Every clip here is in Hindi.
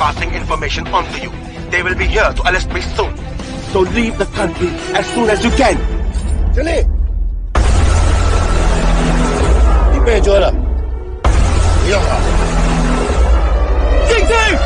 passing information on to you. They will be here to arrest me soon. So leave the country as soon as you can. चले पे जोरा Ding ding!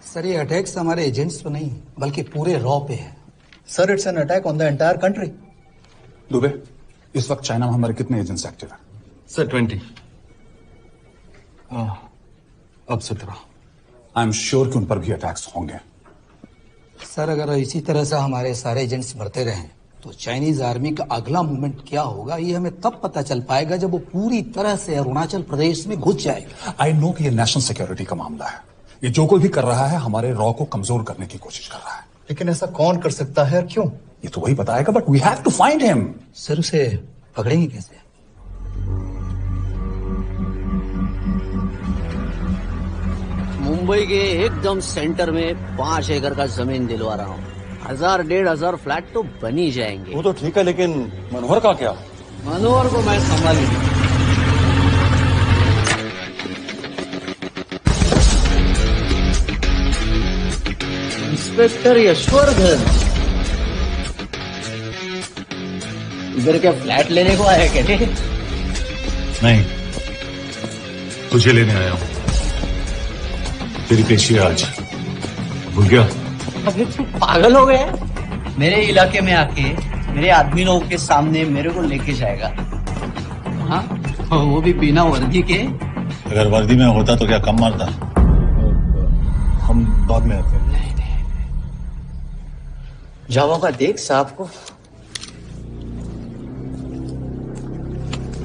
सर ये अटैक्स हमारे एजेंट्स पे नहीं बल्कि पूरे रॉ पे है। Sir it's an attack on the entire country. Dubey, इस वक्त चाइना में हमारे कितने एजेंट्स एक्टिव हैं? सर 20। अब 17। आई एम श्योर कि उन पर भी अटैक्स होंगे। सर अगर इसी तरह से हमारे सारे एजेंट्स बढ़ते रहें तो चाइनीज आर्मी का अगला मूवमेंट क्या होगा ये हमें तब पता चल पाएगा जब वो पूरी तरह से अरुणाचल प्रदेश में घुस जाएगा। आई नो कि ये नेशनल सिक्योरिटी का मामला है। ये जो कोई भी कर रहा है हमारे रॉ को कमजोर करने की कोशिश कर रहा है। लेकिन ऐसा कौन कर सकता है और क्यों? ये तो वही बताएगा, but we have to find him. Sir उसे पकड़ेंगे कैसे? मुंबई के एकदम सेंटर में 5 एकड़ का जमीन दिलवा रहा हूँ। 1000-1500 फ्लैट तो बन ही जाएंगे। वो तो ठीक है, लेकिन मनोहर का क्या? मनोहर को मैं संभालूंगा। इंस्पेक्टर यशवर्धन इधर क्या फ्लैट लेने को आया क्या? नहीं, तुझे लेने आया हूँ। तेरी पेशी है आज, भूल गया? अबे तू पागल हो गया? मेरे इलाके में आके मेरे आदमी लोगों के सामने मेरे को लेके जाएगा? हाँ, वो भी बिना वर्दी के। अगर वर्दी में होता तो क्या कम मारता? हम बाद में आते हैं। जाओगा देख साहब को।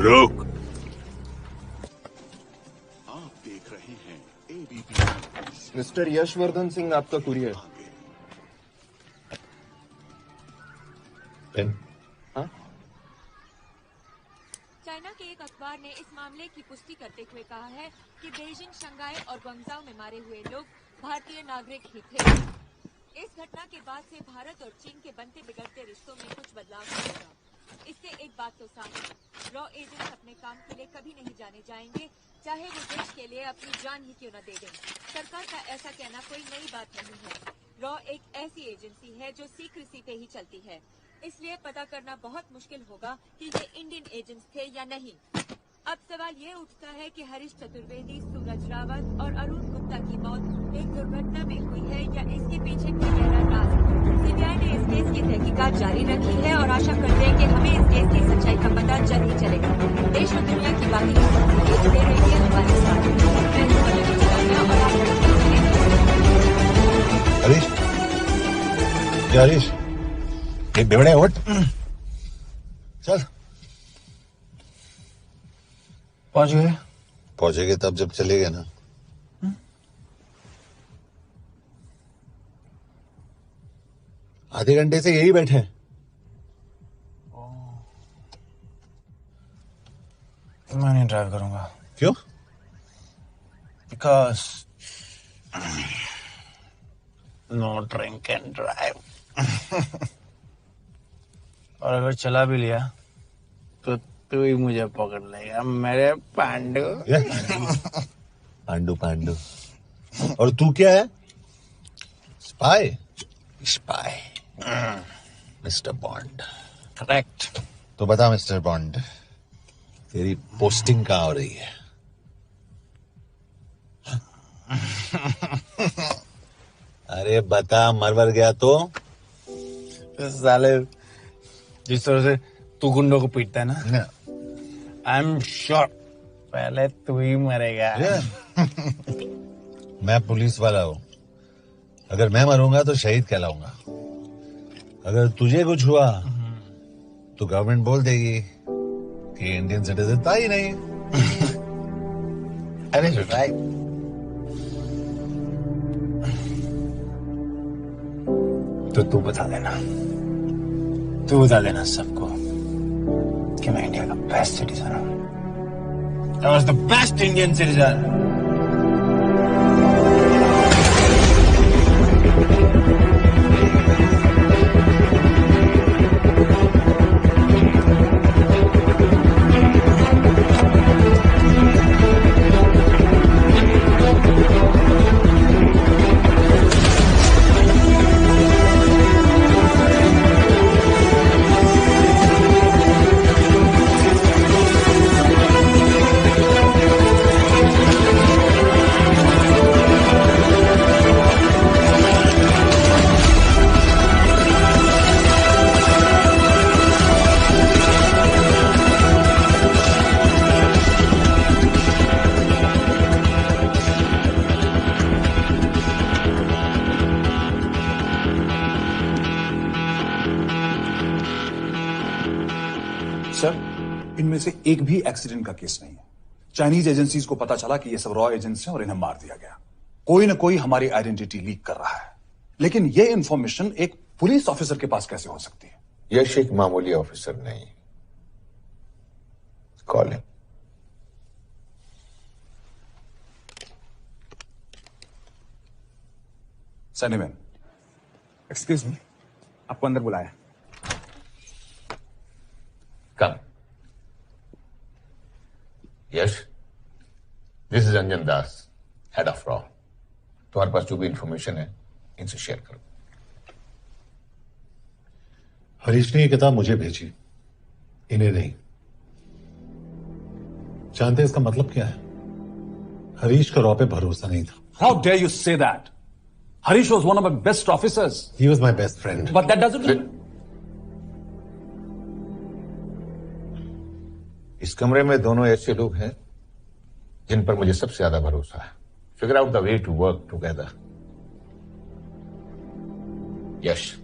रुक। आप देख रहे हैं एबीपी। मिस्टर यशवर्धन सिंह आपका कुरियर। पेन? हाँ? चाइना के एक अखबार ने इस मामले की पुष्टि करते हुए कहा है कि बेइजिंग, शंघाई और ग्वांगझाओ में मारे हुए लोग भारतीय नागरिक ही थे। इस घटना के बाद से भारत और चीन के बनते बिगड़ते रिश्तों में कुछ बदलाव होगा। इससे एक बात तो साफ है, रॉ एजेंट्स अपने काम के लिए कभी नहीं जाने जाएंगे, चाहे वो देश के लिए अपनी जान ही क्यों न दे दें। सरकार का ऐसा कहना कोई नई बात नहीं है। रॉ एक ऐसी एजेंसी है जो सीक्रेसी पे ही चलती है, इसलिए पता करना बहुत मुश्किल होगा कि ये इंडियन एजेंट्स थे या नहीं। अब सवाल ये उठता है कि हरीश चतुर्वेदी, सूरज रावत और अरुण गुप्ता की मौत एक दुर्घटना में हुई है या इसके पीछे कोई गहरा राज है। सीबीआई ने इस केस की तहकीकात जारी रखी है और आशा करते हैं कि हमें इस केस की सच्चाई का पता जल्द ही चलेगा। देश और दुनिया की बाकी खबरें दे रही है हमारे साथ। हरीश, क्या हरीश? एक बेवड़े उठ। चल। पहुंच गए? पहुंचेंगे तब जब चलेगा ना। आधे घंटे से यही बैठे हैं। मैं नहीं ड्राइव करूंगा। क्यों? Because no drink and drive. और अगर चला भी लिया तो तू ही मुझे पकड़ लेगा मेरे पांडु। पांडु पांडु। और तू क्या है? Spy. Spy. Mister bond. Correct. तो बता मिस्टर बॉन्ड, तेरी पोस्टिंग कहाँ हो रही है? अरे बता, मरवर गया तो? साले जिस तरह से तू गुंडों को पीटता है ना, आई एम श्योर पहले तू ही मरेगा। मैं पुलिस वाला हूं, अगर मैं मरूंगा तो शहीद कहलाऊंगा। अगर तुझे कुछ हुआ तो गवर्नमेंट बोल देगी कि इंडियन सिटीजन था ही नहीं। अरे राइट। तो तू बता देना सबको कि मैं इंडिया का बेस्ट सिटीजन हूं। I was the best Indian citizen. Sir, इनमें से एक भी एक्सीडेंट का केस नहीं है। चाइनीज एजेंसीज को पता चला कि ये सब रॉ एजेंट्स हैं और इन्हें मार दिया गया। कोई ना कोई हमारी आइडेंटिटी लीक कर रहा है, लेकिन ये इंफॉर्मेशन एक पुलिस ऑफिसर के पास कैसे हो सकती है? यश एक मामूली ऑफिसर नहीं। कॉल है। सनीमैन, एक्सक्यूज मी, आपको अंदर बुलाया। Come. Yash, this is Anjan Das, head of रॉ। तुम्हारे पास जो भी इंफॉर्मेशन है इनसे शेयर करो। हरीश ने ये किताब मुझे भेजी, इन्हें नहीं। जानते हैं इसका मतलब क्या है? हरीश का रॉ पे भरोसा नहीं था। How dare you say that? Harish was one of my best officers. He was my best friend. But that doesn't mean... इस कमरे में दोनों ऐसे लोग हैं जिन पर मुझे सबसे ज्यादा भरोसा है। Figure out the way to work together. Yash,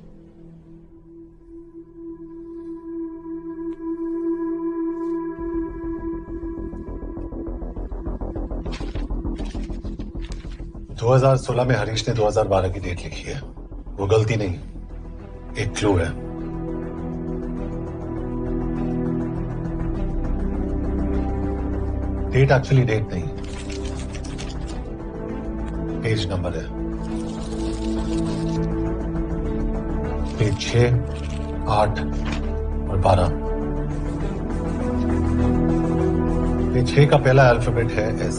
2016 में हरीश ने 2012 की डेट लिखी है। वो गलती नहीं, एक क्लू है। डेट एक्चुअली डेट नहीं, पेज नंबर है। पेज 6, 8 और 12। पेज 6 का पहला अल्फाबेट है एस,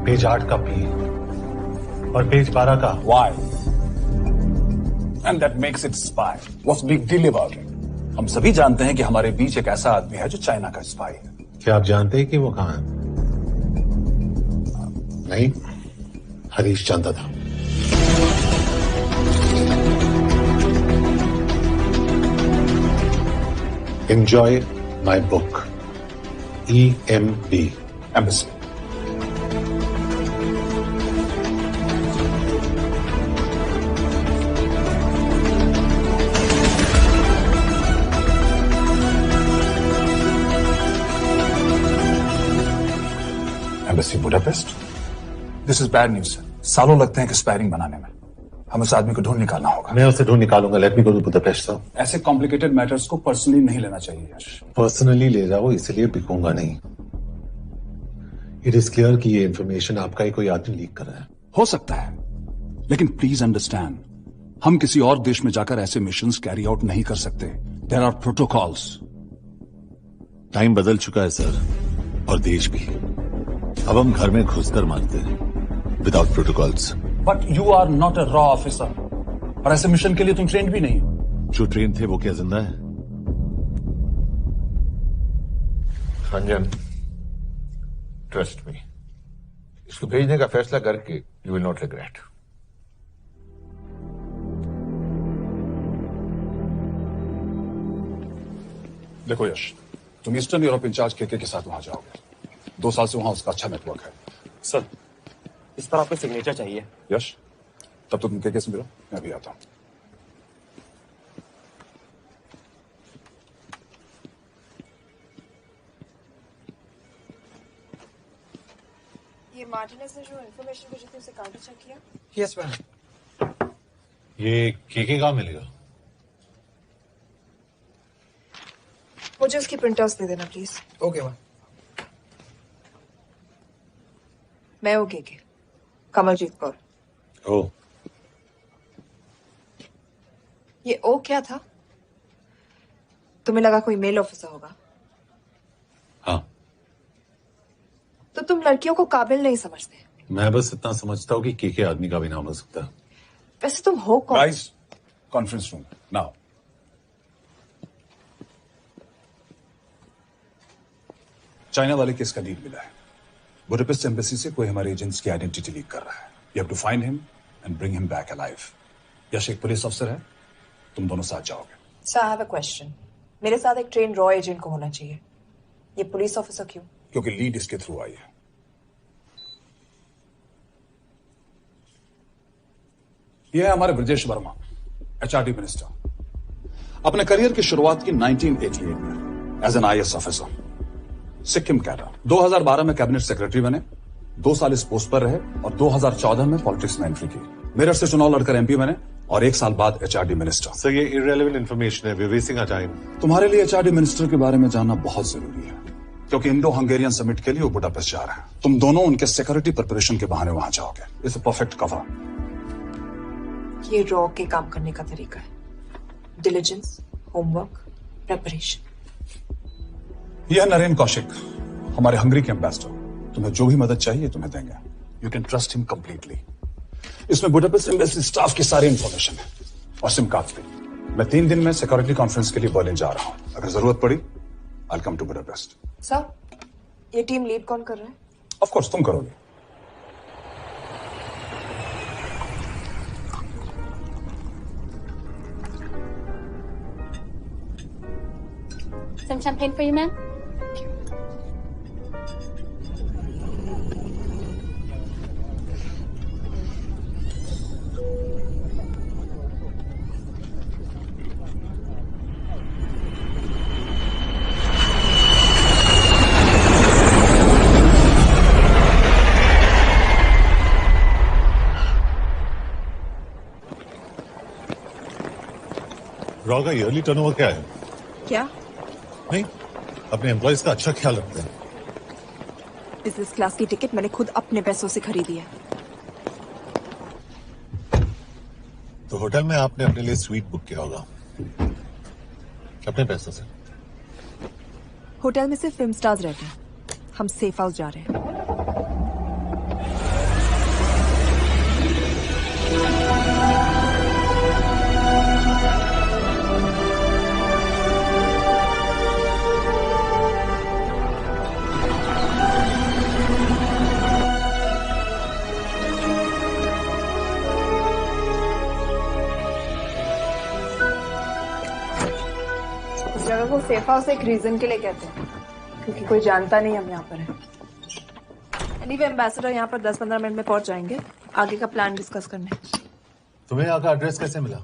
पेज 8 का पी और पेज 12 का Why? And that makes it spy. What's big deal about it? हम सभी जानते हैं कि हमारे बीच एक ऐसा आदमी है जो चाइना का स्पाई है। क्या आप जानते हैं कि वो कहां है? नहीं, हरीश जानता था। Enjoy my book. EMB. Embassy. Embassy Budapest? This is bad news, sir. सालों लगते हैं एक्सपायरिंग बनाने में। हम उस आदमी को ढूंढ निकालना होगा। मैं उसे ढूंढ निकालूंगा। Let me go to Budapest sir. ऐसे कॉम्प्लिकेटेड मैटर्स को पर्सनली नहीं लेना चाहिए यश। पर्सनली ले जाओ, इसलिए बिकूंगा नहीं। इट इज क्लियर कि ये इंफॉर्मेशन आपका ही कोई आदमी लीक कर रहा है। हो सकता है, लेकिन प्लीज अंडरस्टैंड, हम किसी और देश में जाकर ऐसे मिशंस कैरी आउट नहीं कर सकते। There are protocols. टाइम बदल चुका है सर, और देश भी। अब हम घर में घुसकर मारते हैं without protocols. But you are not a रॉ ऑफिसर, और ऐसे मिशन के लिए तुम ट्रेन भी नहीं हो। जो ट्रेन थे वो क्या जिंदा है? रंजन, ट्रस्ट मी, इसको भेजने का फैसला करके यू विल नॉट रिग्रेट। देखो यश, तुम ईस्टर्न यूरोप इंचार्ज के साथ वहां जाओगे। 2 साल से वहां उसका अच्छा नेटवर्क है। सर, इस पर आपको सिग्नेचर चाहिए। यश, तब तो तुम के से मिलो, मैं भी आता हूं। ये मार्टिनेज ने जो इन्फॉर्मेशन भेजी थी उसे कार्ड चेक किया? Yes ma'am. ये के कहाँ मिलेगा? मुझे उसकी प्रिंटआउट्स दे देना प्लीज। Okay ma'am. मैं हूँ के कमलजीत कौर। ओ, ये ओ क्या था? तुम्हें लगा कोई मेल ऑफिसर होगा? हाँ, तो तुम लड़कियों को काबिल नहीं समझते। मैं बस इतना समझता हूँ कि के आदमी का भी नाम हो सकता है। वैसे तुम हो कौन? Guys, conference room now. China वाले केस का लीड मिला है। बुडापेस्ट एम्बेसी से कोई हमारे एजेंट्स की आइडेंटिटी लीक कर रहा है। You have to find him and bring him back alive. Yash एक पुलिस अफसर है, तुम दोनों साथ जाओगे। Sir, I have a question. मेरे साथ एक ट्रेन रॉ एजेंट को होना चाहिए, ये पुलिस ऑफिसर क्यों? क्योंकि लीड इसके थ्रू आई है। यह है हमारे ब्रजेश वर्मा, एचआरडी मिनिस्टर। अपने करियर की शुरुआत की 1988 में as an IAS officer, Sikkim cadre. 2012 में कैबिनेट सेक्रेटरी बने, 2 साल इस पोस्ट पर रहे और 2014 में पॉलिटिक्स में एंट्री की। मेरठ से चुनाव लड़कर एमपी बने और 1 साल बाद एचआरडी मिनिस्टर। सर ये इररेलेवेंट इन्फॉर्मेशन है, वी वेस्टिंग आवर टाइम। तुम्हारे लिए एचआरडी मिनिस्टर के बारे में जानना बहुत जरूरी है, क्योंकि इंडो हंगेरियन समिट के लिए वो बुडापेस्ट जा रहे हैं। तुम दोनों उनके सिक्योरिटी प्रिपरेशन के बहाने वहां जाओगे। It's a perfect cover. ये रॉ के काम करने का तरीका है, डिलिजेंस, होमवर्क, प्रेपरेशन। यह नरेन कौशिक, हमारे हंगरी के एम्बेसडर। तुम्हें जो भी मदद चाहिए तुम्हें देंगे। You can trust him completely. इसमें बुडापेस्ट एम्बेसी स्टाफ की सारी इंफॉर्मेशन है और सिम कार्ड्स भी। मैं 3 दिन में सिक्योरिटी कॉन्फ्रेंस के लिए बर्लिन जा रहा हूं। अगर जरूरत पड़ी I will come to Budapest. Sir, ये टीम लीड कौन कर रहा है? ऑफ कोर्स तुम करोगे। Some champagne for you, ma'am? Raw का ईयरली टर्नओवर क्या है? क्या? नहीं, अपने एम्प्लॉयज का अच्छा ख्याल रखते हैं। बिजनेस क्लास की टिकट मैंने खुद अपने पैसों से खरीदी है। तो होटल में आपने अपने लिए स्वीट बुक किया होगा अपने पैसों से। होटल में सिर्फ फिल्म स्टार्स रहते हैं, हम सेफ हाउस जा रहे हैं। इस जगह को सेफ हाउस एक रीजन के लिए कहते हैं, क्योंकि कोई जानता नहीं हम यहाँ पर हैं। एनीवे, एम्बेसडर यहाँ पर 10-15 मिनट में पहुंच जाएंगे आगे का प्लान डिस्कस करने। तुम्हें यहाँ का एड्रेस कैसे मिला?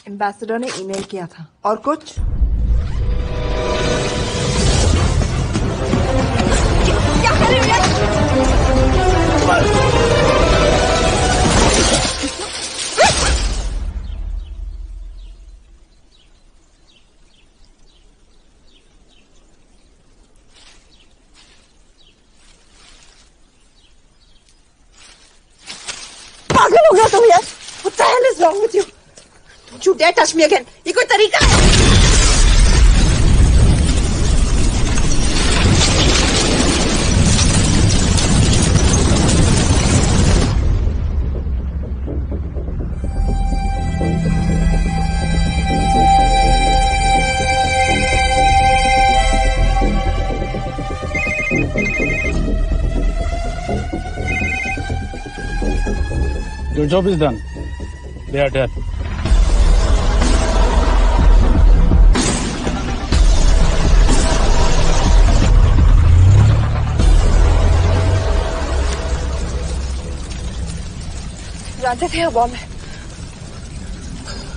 एम्बेसडर ने ईमेल किया था। और कुछ? क्या कर रहे हो? पागल हो गया तुम यार? What the hell is wrong with you? Don't you dare touch me again. ये कोई तरीका है? Your job is done. They are dead. जानते थे यहाँ बॉम्ब है।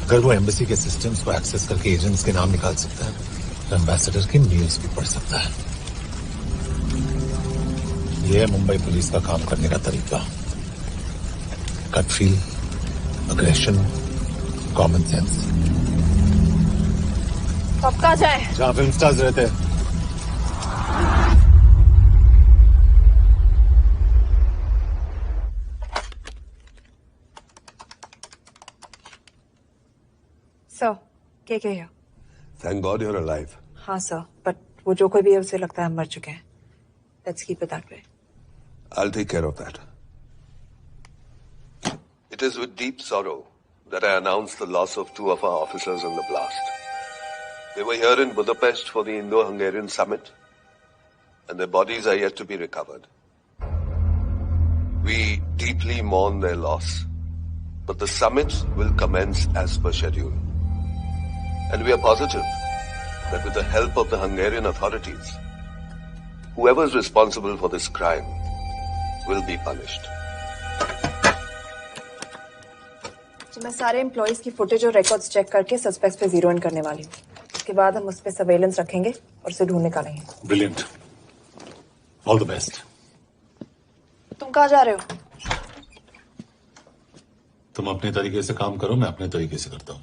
अगर वो एम्बेसी के सिस्टम्स को एक्सेस करके एजेंट्स के नाम निकाल सकता है तो एम्बेसडर की न्यूज भी पढ़ सकता है। ये है मुंबई पुलिस का काम करने का तरीका। Gut feel, aggression, common sense. कब कहाँ जाए? जहां फिल्म स्टार्स रहते हैं। सर, क्या है? Thank God you're alive. हाँ सर, बट वो जो कोई भी है उसे लगता है हम मर चुके हैं। Let's keep it that way. I'll take care of that. It is with deep sorrow that I announce the loss of 2 of our officers in the blast. They were here in Budapest for the Indo-Hungarian summit, and their bodies are yet to be recovered. We deeply mourn their loss, but the summit will commence as per schedule. And we are positive that with the help of the Hungarian authorities, whoever is responsible for this crime will be punished. तो मैं सारे एम्प्लॉइज की फुटेज और रिकॉर्ड्स चेक करके सस्पेक्ट्स पे जीरो इन करने वाली हूँ। उसके बाद हम उस पे सर्वेलेंस रखेंगे और उसे ढूंढ निकालेंगे। ब्रिलियंट। All the best. तुम कहाँ जा रहे हो? तुम अपने तरीके से काम करो, मैं अपने तरीके से करता हूँ।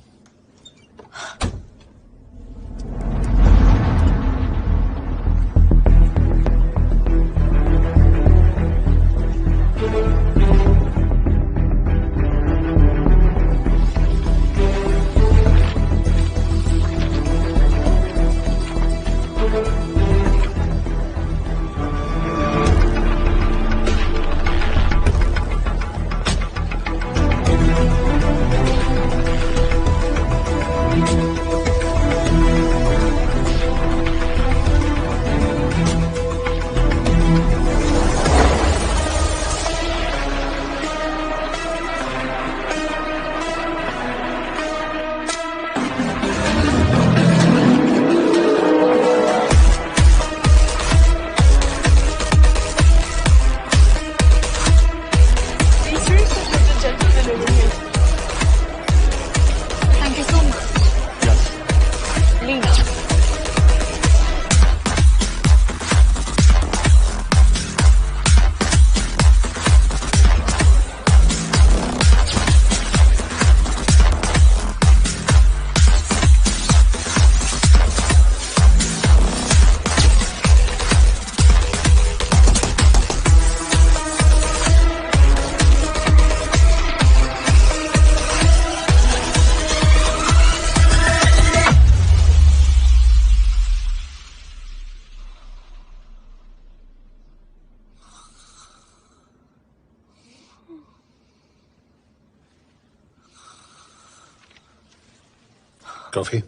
Coffee?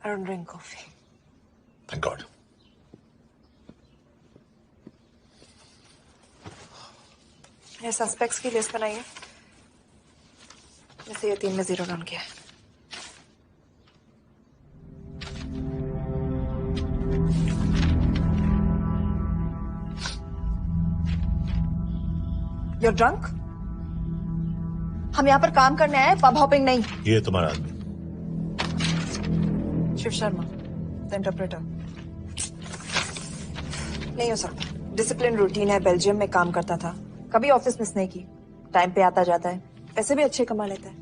I don't drink coffee. Thank God. ये सस्पेक्ट्स की लिस्ट बनाई है। जैसे ये 3 में 0 डाउन किया है। You're drunk? हम यहाँ पर काम करने आए, पब हॉपिंग नहीं। ये तुम्हारा आदमी शिव शर्मा, द इंटरप्रेटर। नहीं हो सकता। डिसिप्लिन रूटीन है, बेल्जियम में काम करता था, कभी ऑफिस मिस नहीं की, टाइम पे आता जाता है, पैसे भी अच्छे कमा लेता है।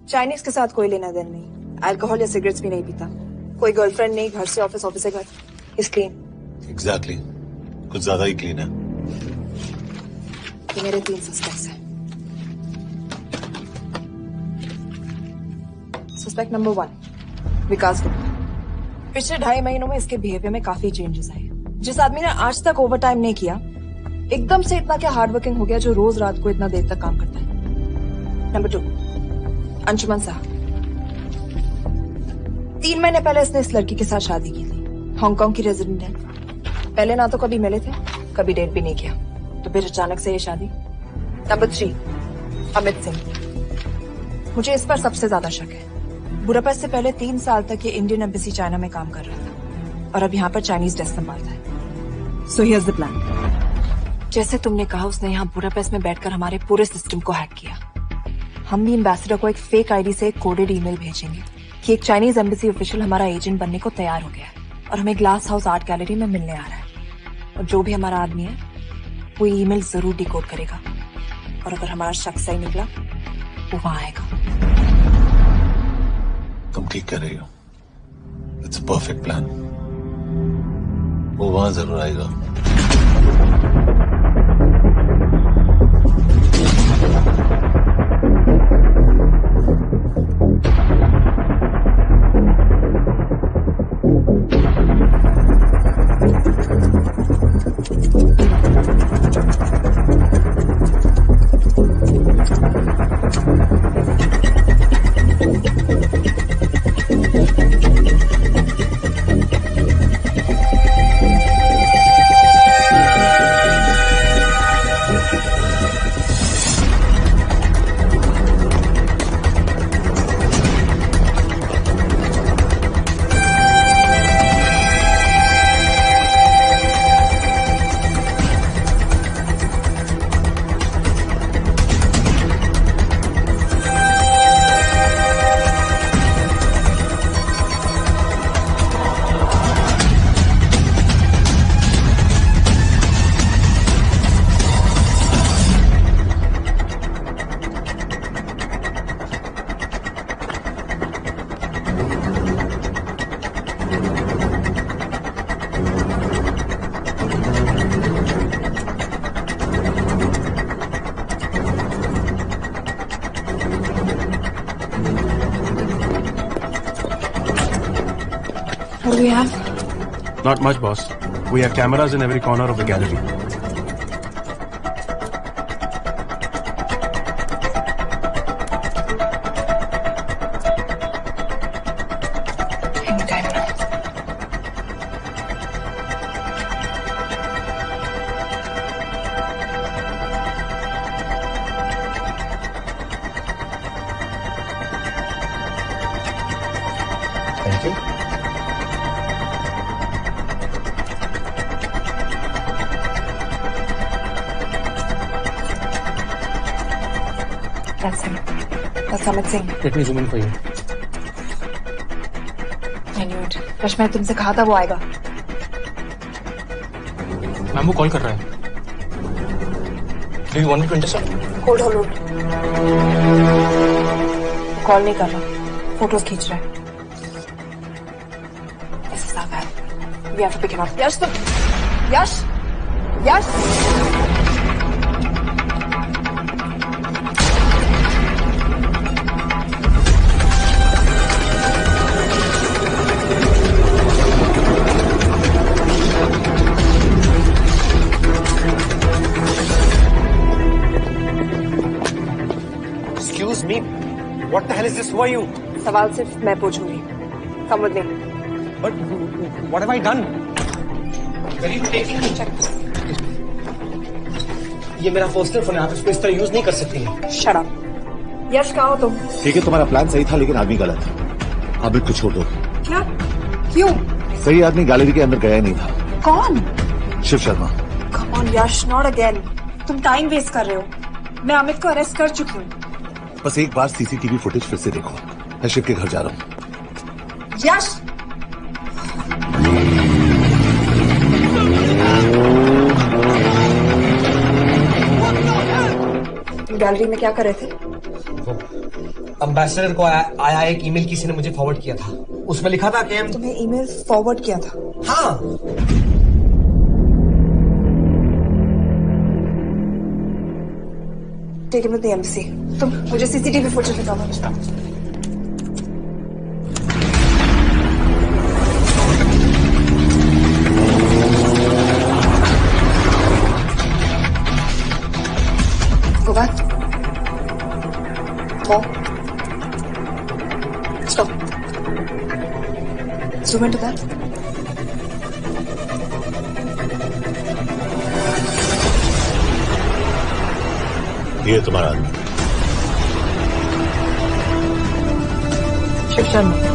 चाइनीज के साथ कोई लेना देना नहीं, अल्कोहल या सिगरेट्स भी नहीं पीता, कोई गर्लफ्रेंड नहीं, घर से ऑफिस, ऑफिस से घर। Is clean. एग्जैक्टली, कुछ ज्यादा ही क्लीन है। ये मेरे 3 सस्पेक्ट्स हैं। सस्पेक्ट नंबर 1, विकास गुप्ता। पिछले 2.5 महीनों में इसके बिहेवियर में काफी चेंजेस आए। जिस आदमी ने आज तक ओवर टाइम नहीं किया, एकदम से इतना क्या हार्ड वर्किंग हो गया जो रोज रात को इतना देर तक काम करता है। नंबर 2, अंशुमन साहा। 3 महीने पहले इसने इस लड़की के साथ शादी की थी। हांगकांग की रेजिडेंट है। पहले ना तो कभी मिले थे, कभी डेट भी नहीं किया, तो फिर अचानक से ये शादी। नंबर 3, अमित सिंह। मुझे इस पर सबसे ज्यादा शक है। बुडापेस्ट से पहले 3 साल तक ये इंडियन एम्बेसी चाइना में काम कर रहा था और अब यहाँ पर चाइनीज डेस्क संभालता है। So here's the plan. जैसे तुमने कहा, उसने यहाँ बुडापेस्ट में बैठकर हमारे पूरे सिस्टम को हैक किया। हम भी एम्बेसडर को एक फेक आईडी से एक कोडेड ईमेल भेजेंगे कि एक चाइनीज एम्बेसी ऑफिशियल हमारा एजेंट बनने को तैयार हो गया है और हमें ग्लास हाउस आर्ट गैलरी में मिलने आ रहा है। और जो भी हमारा आदमी है वो ईमेल जरूर डिकोड करेगा और अगर हमारा शक सही निकला वो वहां आएगा। तुम ठीक कर रही हो। It's a perfect plan. वो वहां जरूर आएगा। What do we have? Not much, boss. We have cameras in every corner of the gallery. Thank you. That's him. That's Amit Singh. Let me zoom in for you. I knew it. Rush मैंने तुमसे कहा था वो आएगा। मैम वो कॉल कर रहा है। Do you want me to intercept? Hold. Call नहीं कर रहा, फोटोज खींच रहा है। This is not bad. We have to pick him up. यश तुम, यश। Excuse me. What the hell is this? Who are you? सवाल सिर्फ मैं पूछूंगी। Come with me. But what have I done? Where are you taking me? ये मेरा पर्सनल फोन है, आप इसको इस तरह यूज नहीं कर सकती हैं। Shut up. यश कहाँ हो तुम? ठीक है, तुम्हारा प्लान सही था लेकिन आदमी गलत। आबिद को छोड़ दो। क्या? क्यों? सही आदमी गैलरी के अंदर गया नहीं था। कौन? Shiv Sharma. Come on Yash, not again. तुम टाइम वेस्ट कर रहे हो। मैं अमित को अरेस्ट कर चुकी हूँ। बस एक बार सीसीटीवी फुटेज फिर से देखो। मैं शिव के घर जा रहा हूँ। यश! गैलरी में क्या कर रहे थे? एम्बेसडर को आया एक ईमेल किसी ने मुझे फॉरवर्ड किया था। उसमें लिखा था कि तुम्हें ईमेल फॉरवर्ड किया था? हाँ। Take him to the embassy. तुम मुझे सीसीटीवी फुटेज दिखाओ। Go back. More. Stop. zoom into that. ये तुम्हारा आदमी शिव शर्मा।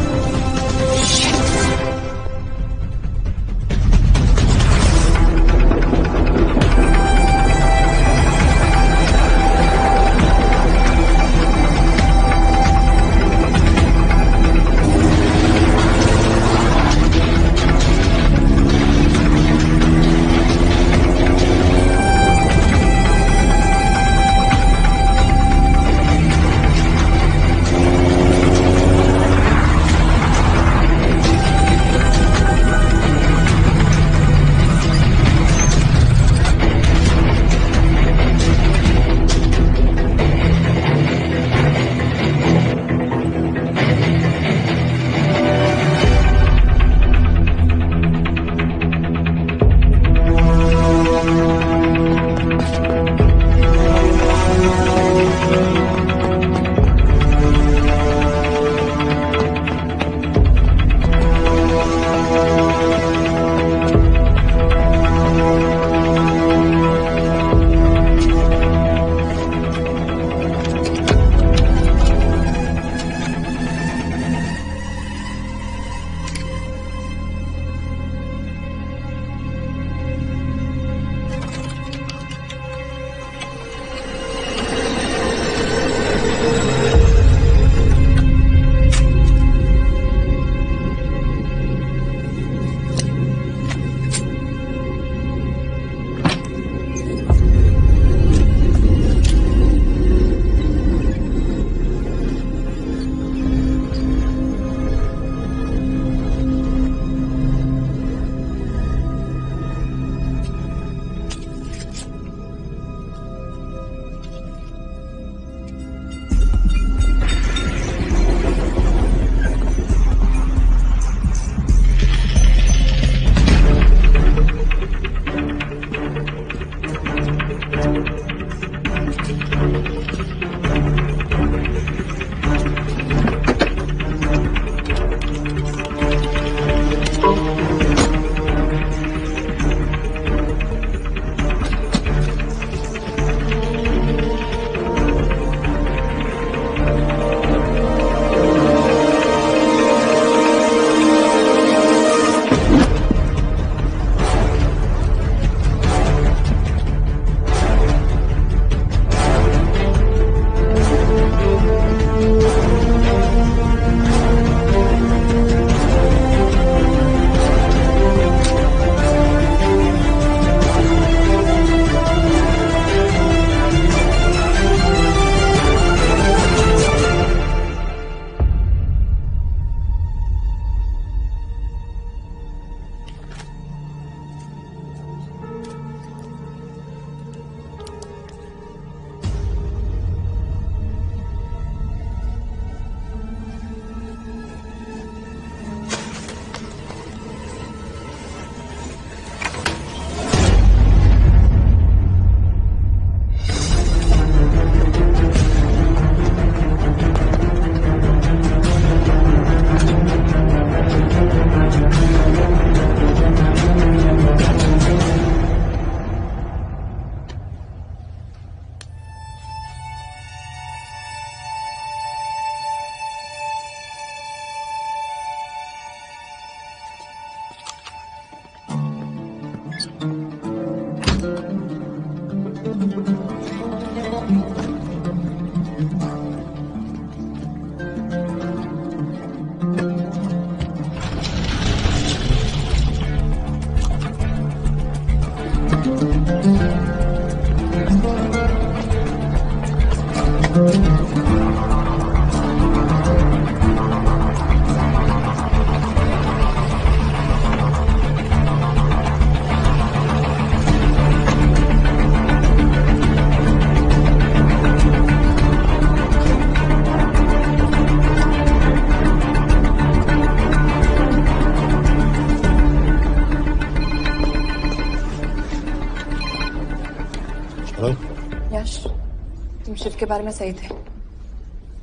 शिव के बारे में सही थे।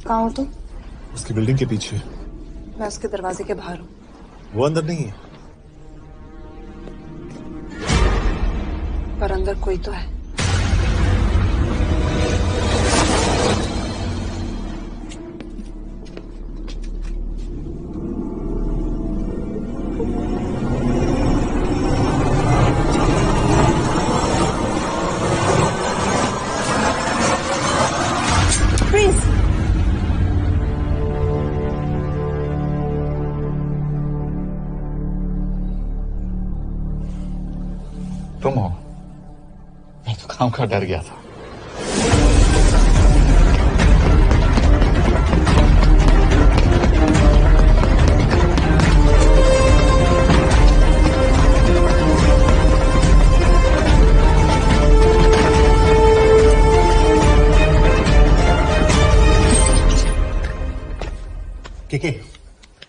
कहाँ हो तुम? उसकी बिल्डिंग के पीछे। मैं उसके दरवाजे के बाहर हूँ। वो अंदर नहीं है। पर अंदर कोई तो है। तुम हो? मैं तो काम का डर गया था।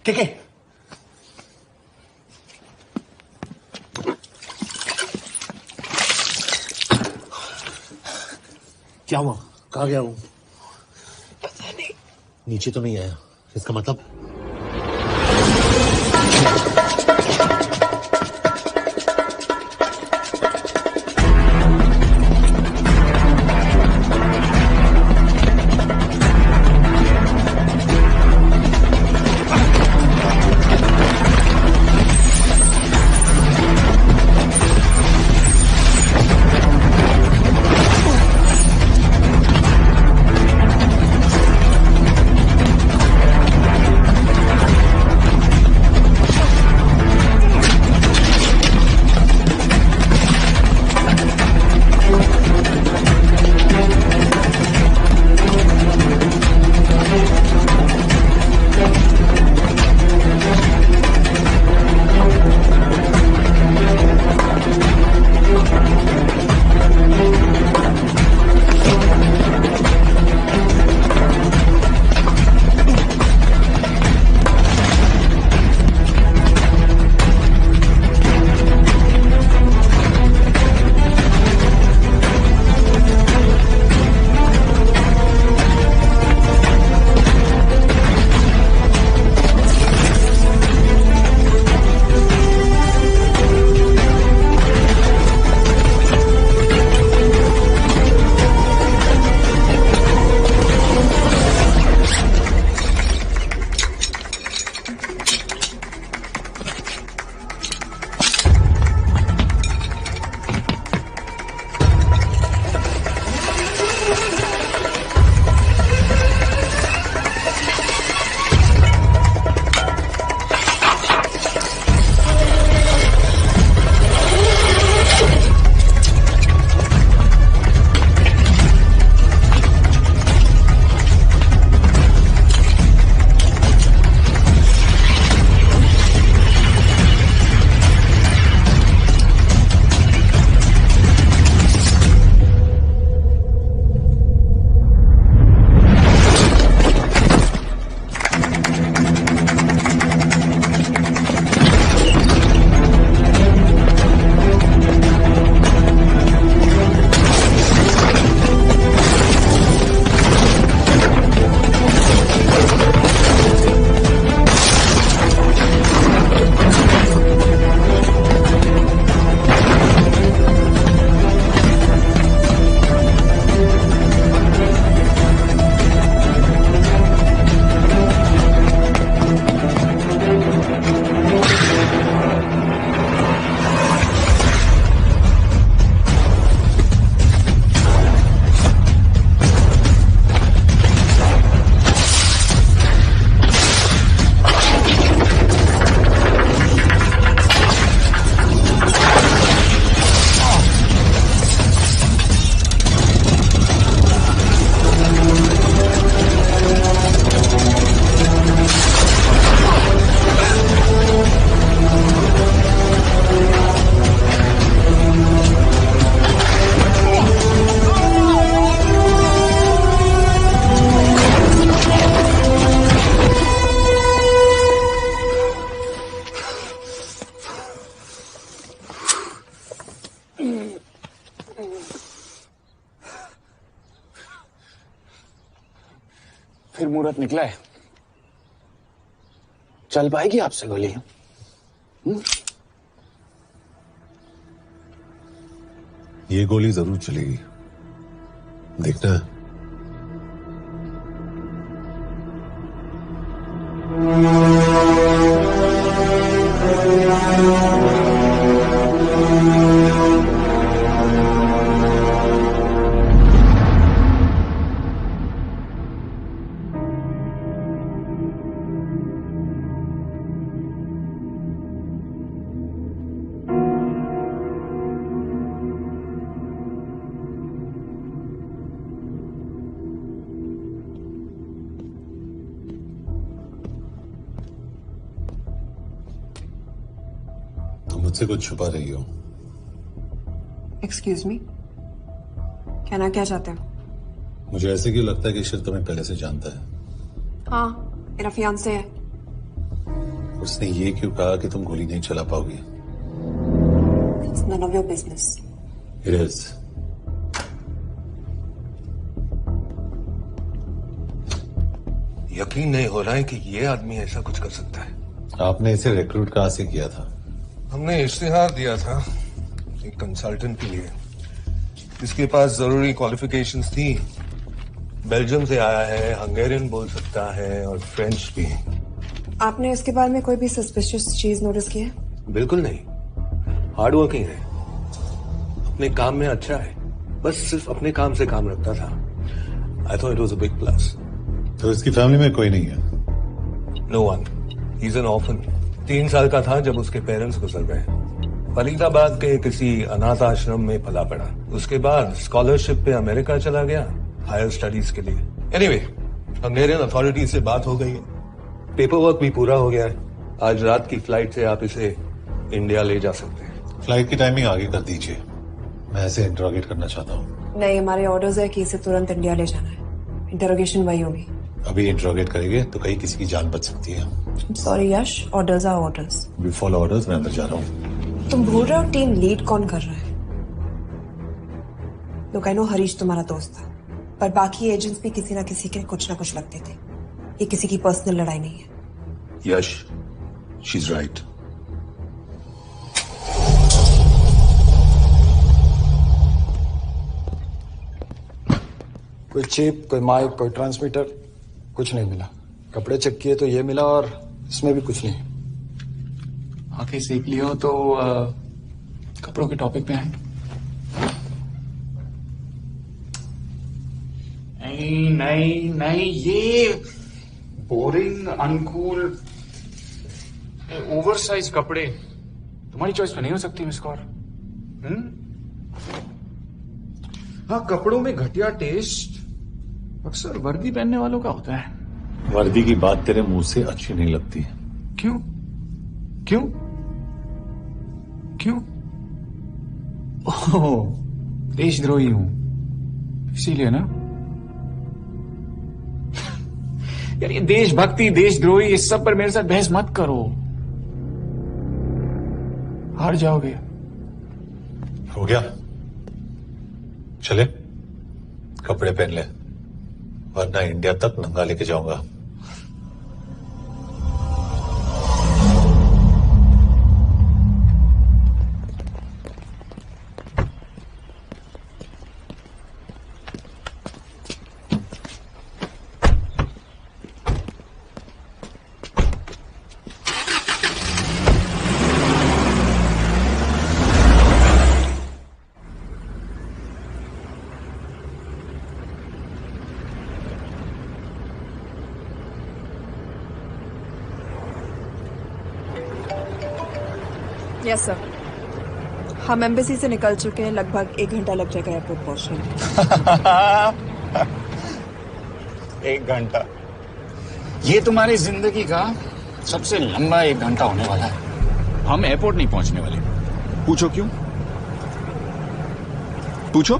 के क्या हुआ? कहाँ गया हूँ? पता नहीं। नीचे तो नहीं आया, इसका मतलब फिर मुहूर्त निकला है, चल पाएगी आपसे गोली? ये गोली जरूर चलेगी, देखना है। मुझसे कुछ छुपा रही हो। एक्सक्यूज मी, कहना क्या चाहते हो? मुझे ऐसे क्यों लगता है कि ईश्वर तुम्हें पहले से जानता है? हाँ, मेरा फियांसे है। उसने ये क्यों कहा कि तुम गोली नहीं चला पाओगी? It's none of your business. It is. यकीन नहीं हो रहा है कि ये आदमी ऐसा कुछ कर सकता है। आपने इसे रिक्रूट कहाँ से किया था? हमने इश्तिहार दिया था एक कंसल्टेंट के लिए, जिसके पास जरूरी क्वालिफिकेशंस थी। बेल्जियम से आया है, हंगेरियन बोल सकता है और फ्रेंच भी। आपने इसके बारे में कोई भी सस्पिशियस चीज नोटिस की है? बिल्कुल नहीं, हार्ड वर्किंग है, अपने काम में अच्छा है, बस सिर्फ अपने काम से काम रखता था। I thought it was a big plus. तो इसकी फैमिली में कोई नहीं है? No one, he is an orphan. 3 साल का था जब उसके पेरेंट्स गुजर गए। फरीदाबाद के किसी अनाथ आश्रम में पला पड़ा। उसके बाद स्कॉलरशिप पे अमेरिका चला गया हायर स्टडीज के लिए। एनीवे, हंगेरियन अथॉरिटीज से बात हो गई है, पेपर वर्क भी पूरा हो गया है। आज रात की फ्लाइट से आप इसे इंडिया ले जा सकते हैं। फ्लाइट की टाइमिंग आगे कर दीजिए, मैं इसे इंटरोगेट करना चाहता हूँ। नहीं, हमारे ऑर्डर्स है कि इसे तुरंत इंडिया ले जाना है। इंटरोगेशन वही होगी। अभी इंटरोगेट करेंगे तो कहीं किसी की जान बच सकती है। Sorry Yash, orders are orders. We follow orders. मैं अंदर जा रहा हूँ। तुम भूल रहे हो टीम लीड कौन कर रहा है? लोग आई नो हरीश तुम्हारा दोस्त था, पर बाकी एजेंट्स भी किसी ना किसी के कुछ ना कुछ लगते थे। ये किसी की पर्सनल लड़ाई नहीं है। यश, शी इज राइट। कोई चिप, कोई माइक, कोई ट्रांसमीटर, कुछ नहीं मिला। कपड़े चेक किए तो ये मिला और इसमें भी कुछ नहीं। आंखें सेक लियो तो कपड़ों के टॉपिक पे आए। नहीं नहीं नहीं, ये बोरिंग, अनकूल, ओवरसाइज कपड़े तुम्हारी चॉइस पे नहीं हो सकती मिस कौर। हाँ, कपड़ों में घटिया टेस्ट अक्सर वर्दी पहनने वालों का होता है। वर्दी की बात तेरे मुंह से अच्छी नहीं लगती। क्यों क्यों क्यों? ओह, देशद्रोही हूं इसीलिए ना। यार ये देशभक्ति, देशद्रोही, इस सब पर मेरे साथ बहस मत करो, हार जाओगे। हो गया, चले कपड़े पहन ले, वरना इंडिया तक नंगा लेके जाऊंगा। यस सर, हम एम्बेसी से निकल चुके हैं। लगभग 1 घंटा लग जाएगा एयरपोर्ट पहुंचने में। 1 घंटा? ये तुम्हारी जिंदगी का सबसे लंबा 1 घंटा होने वाला है। हम एयरपोर्ट नहीं पहुंचने वाले। पूछो क्यों? पूछो।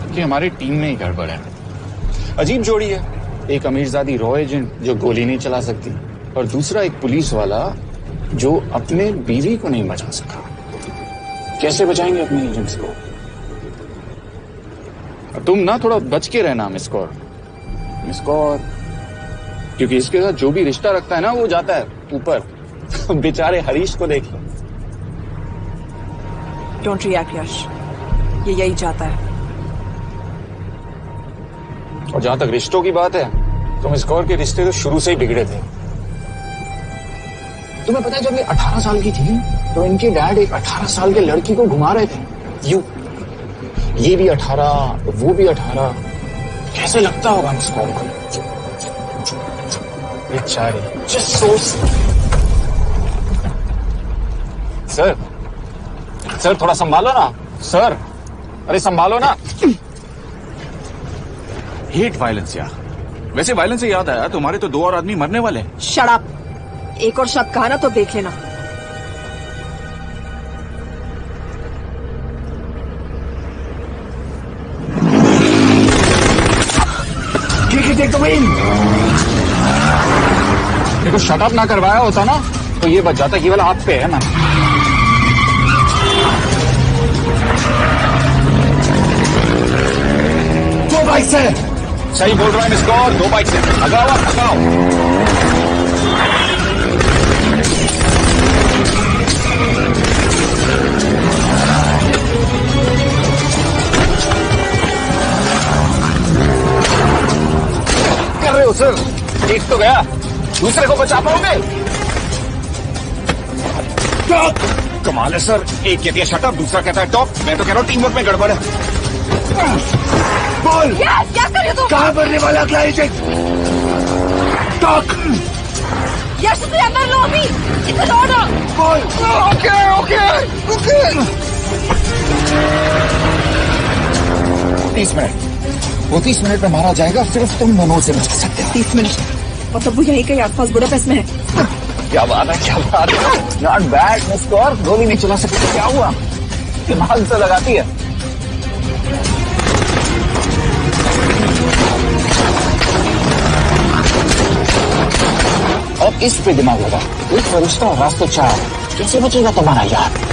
कि हमारी टीम में ही गड़बड़ है। अजीब जोड़ी है, एक अमीरजादी रॉ एजेंट जो गोली नहीं चला सकती, और दूसरा एक पुलिस वाला जो अपने बीवी को नहीं बचा सका। कैसे बचाएंगे अपने एजेंट्स को? और तुम ना थोड़ा बच के रहना मिस कौर, क्योंकि इसके साथ जो भी रिश्ता रखता है ना वो जाता है। ऊपर बेचारे हरीश को देख लो। डोंट रिएक्ट यश, ये यही चाहता है। और जहां तक रिश्तों की बात है, तो मिस कौर के रिश्ते तो शुरू से ही बिगड़े थे। तुम्हें पता है जब ये 18 साल की थी तो इनके डैड एक 18 साल के लड़की को घुमा रहे थे। ये भी 18, वो भी 18। कैसे लगता होगा मिस कौर को? बेचारी, जस्ट सो। सर थोड़ा संभालो ना सर, अरे संभालो ना। हेट वायलेंस यार। वैसे वायलेंस से याद आया, तुम्हारे तो 2 और आदमी मरने वाले हैं। Shut up. एक और शब्द कहा ना तो देख लेना। देखो शट अप ना करवाया होता ना तो ये बच जाता। केवल आप पे है ना। दो बाइक से। सही बोल रहा है मिस कौर, 2 बाइक से। लगाओ आप, लगाओ। कर रहे हो सर? एक तो गया, दूसरे को बचा पाओगे? कमाल है सर। एक कहती है शटअप, दूसरा कहता है टॉप। मैं तो कह रहा हूँ टीम वर्क में गड़बड़ है। बोल क्या कर रहे हो तुम? कहाँ मरने वाला अगला एजेंट? टॉक। यश तुझे अंदर लो अभी। इधर ऑर्डर। बोल। Okay 30 minute. वो 30 मिनट में मारा जाएगा, सिर्फ तुम दोनों से बच सकते हो। 30 मिनट और तब वो यहीं कहीं आसपास बुडापेस्ट में है। क्या बात है, क्या बात है। Not bad miss Kaur. गोली नहीं चला सकती तो क्या हुआ? दिमाग से लगाती है। अब इस पे दिमाग लगा। एक फरिश्ता और रास्ते 4। कैसे बचेगा तुम्हारा यार?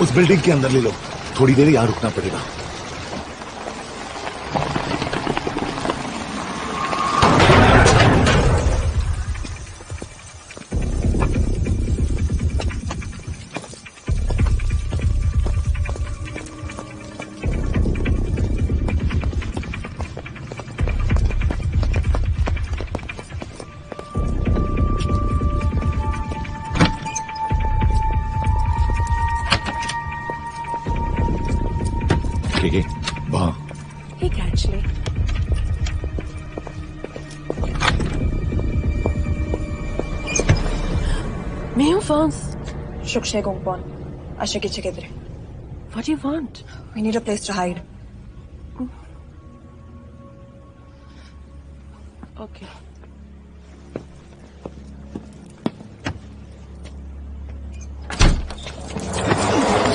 उस बिल्डिंग के अंदर ले लो। थोड़ी देर यहां रुकना पड़ेगा। वहां। Hey, actually. Mayo phones. Shukshay Gongpon. Ashiki Chikidre. What do you want? We need a place to hide. Okay.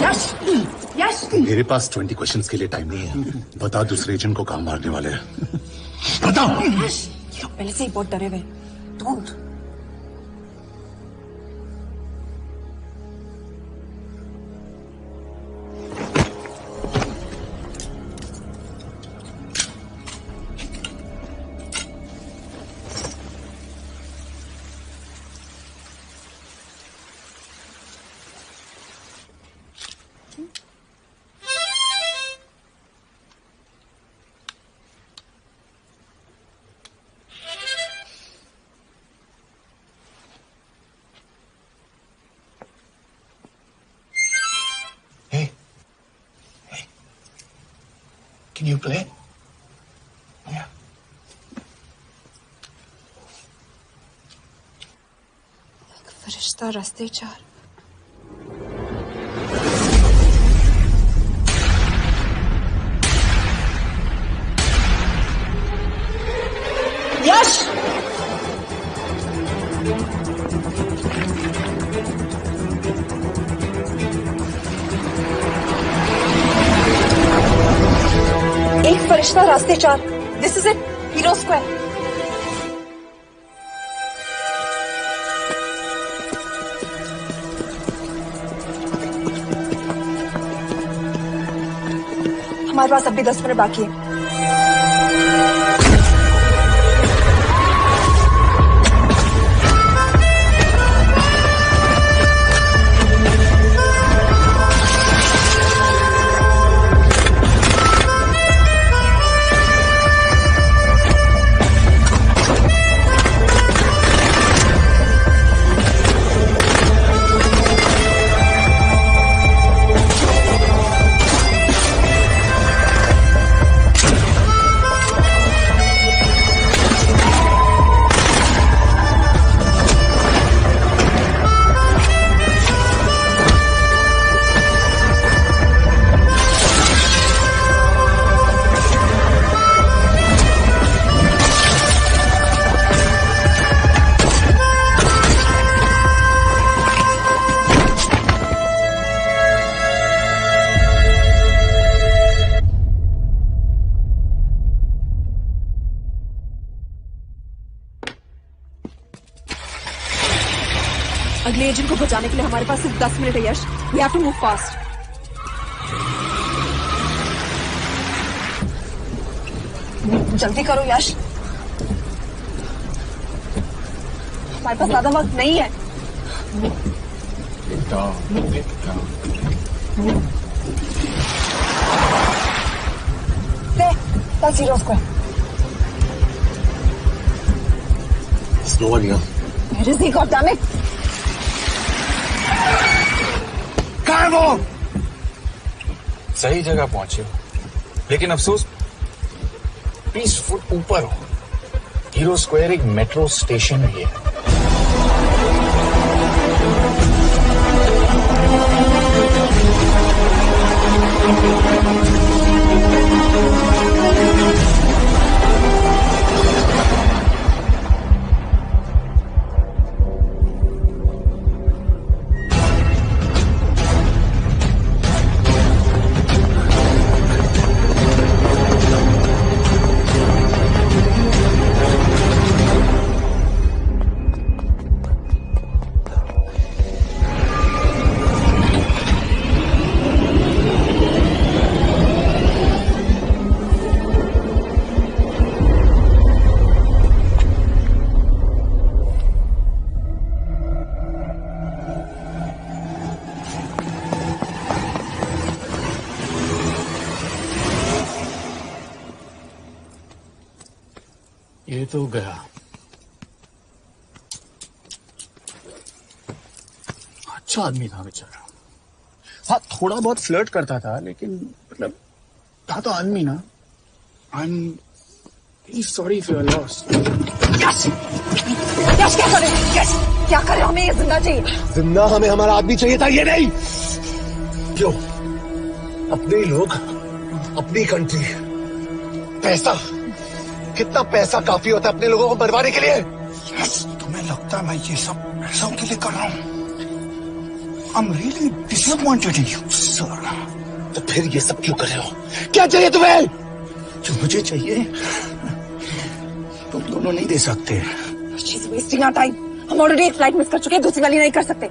Yash! Yash! मेरे पास 20 क्वेश्चंस के लिए टाइम नहीं है। बता दूसरे एजेंट को कहाँ मारने वाले हैं। बता। ये लोग पहले से ही बहुत डरे हुए हैं। Don't. Can you play? Yeah. फरिश्ता रास्ते चार। यश! एक फरिश्ता रास्ते चार। This is it, hero square. हमारे पास अब भी 10 मिनट बाकी है। अगले एजेंट को बचाने के लिए हमारे पास सिर्फ 10 मिनट है Yash. We have to move fast. जल्दी करो यश, हमारे पास ज्यादा वक्त नहीं है। That's Hero Square. There's no one here. Where is he, goddammit? कहाँ है वो? सही जगह पहुंचे हो, लेकिन अफसोस 20 फुट ऊपर हो। हीरो स्क्वायर एक मेट्रो स्टेशन भी है। ये तो गया। अच्छा आदमी था बेचारा। हाँ, थोड़ा बहुत फ्लर्ट करता था, लेकिन मतलब था तो आदमी ना। I am very sorry for your loss. Yash! Yash क्या करे? यश क्या करे? हमें ये जिंदा चाहिए। जिंदा हमें हमारा आदमी चाहिए था, ये नहीं। क्यों? अपने ही लोग, अपनी कंट्री, पैसा। कितना पैसा काफी होता है अपने लोगों को मरवाने के लिए? यस, तुम्हें लगता है मैं ये सब पैसों के लिए कर रहा हूँ? I'm really disappointed in you, sir. तो फिर ये सब क्यों कर रहे हो? क्या चाहिए तुम्हें? जो मुझे चाहिए तुम दोनों नहीं दे सकते। She's wasting our time. हम ऑलरेडी एक फ्लाइट मिस कर चुके हैं, दूसरी वाली नहीं कर सकते।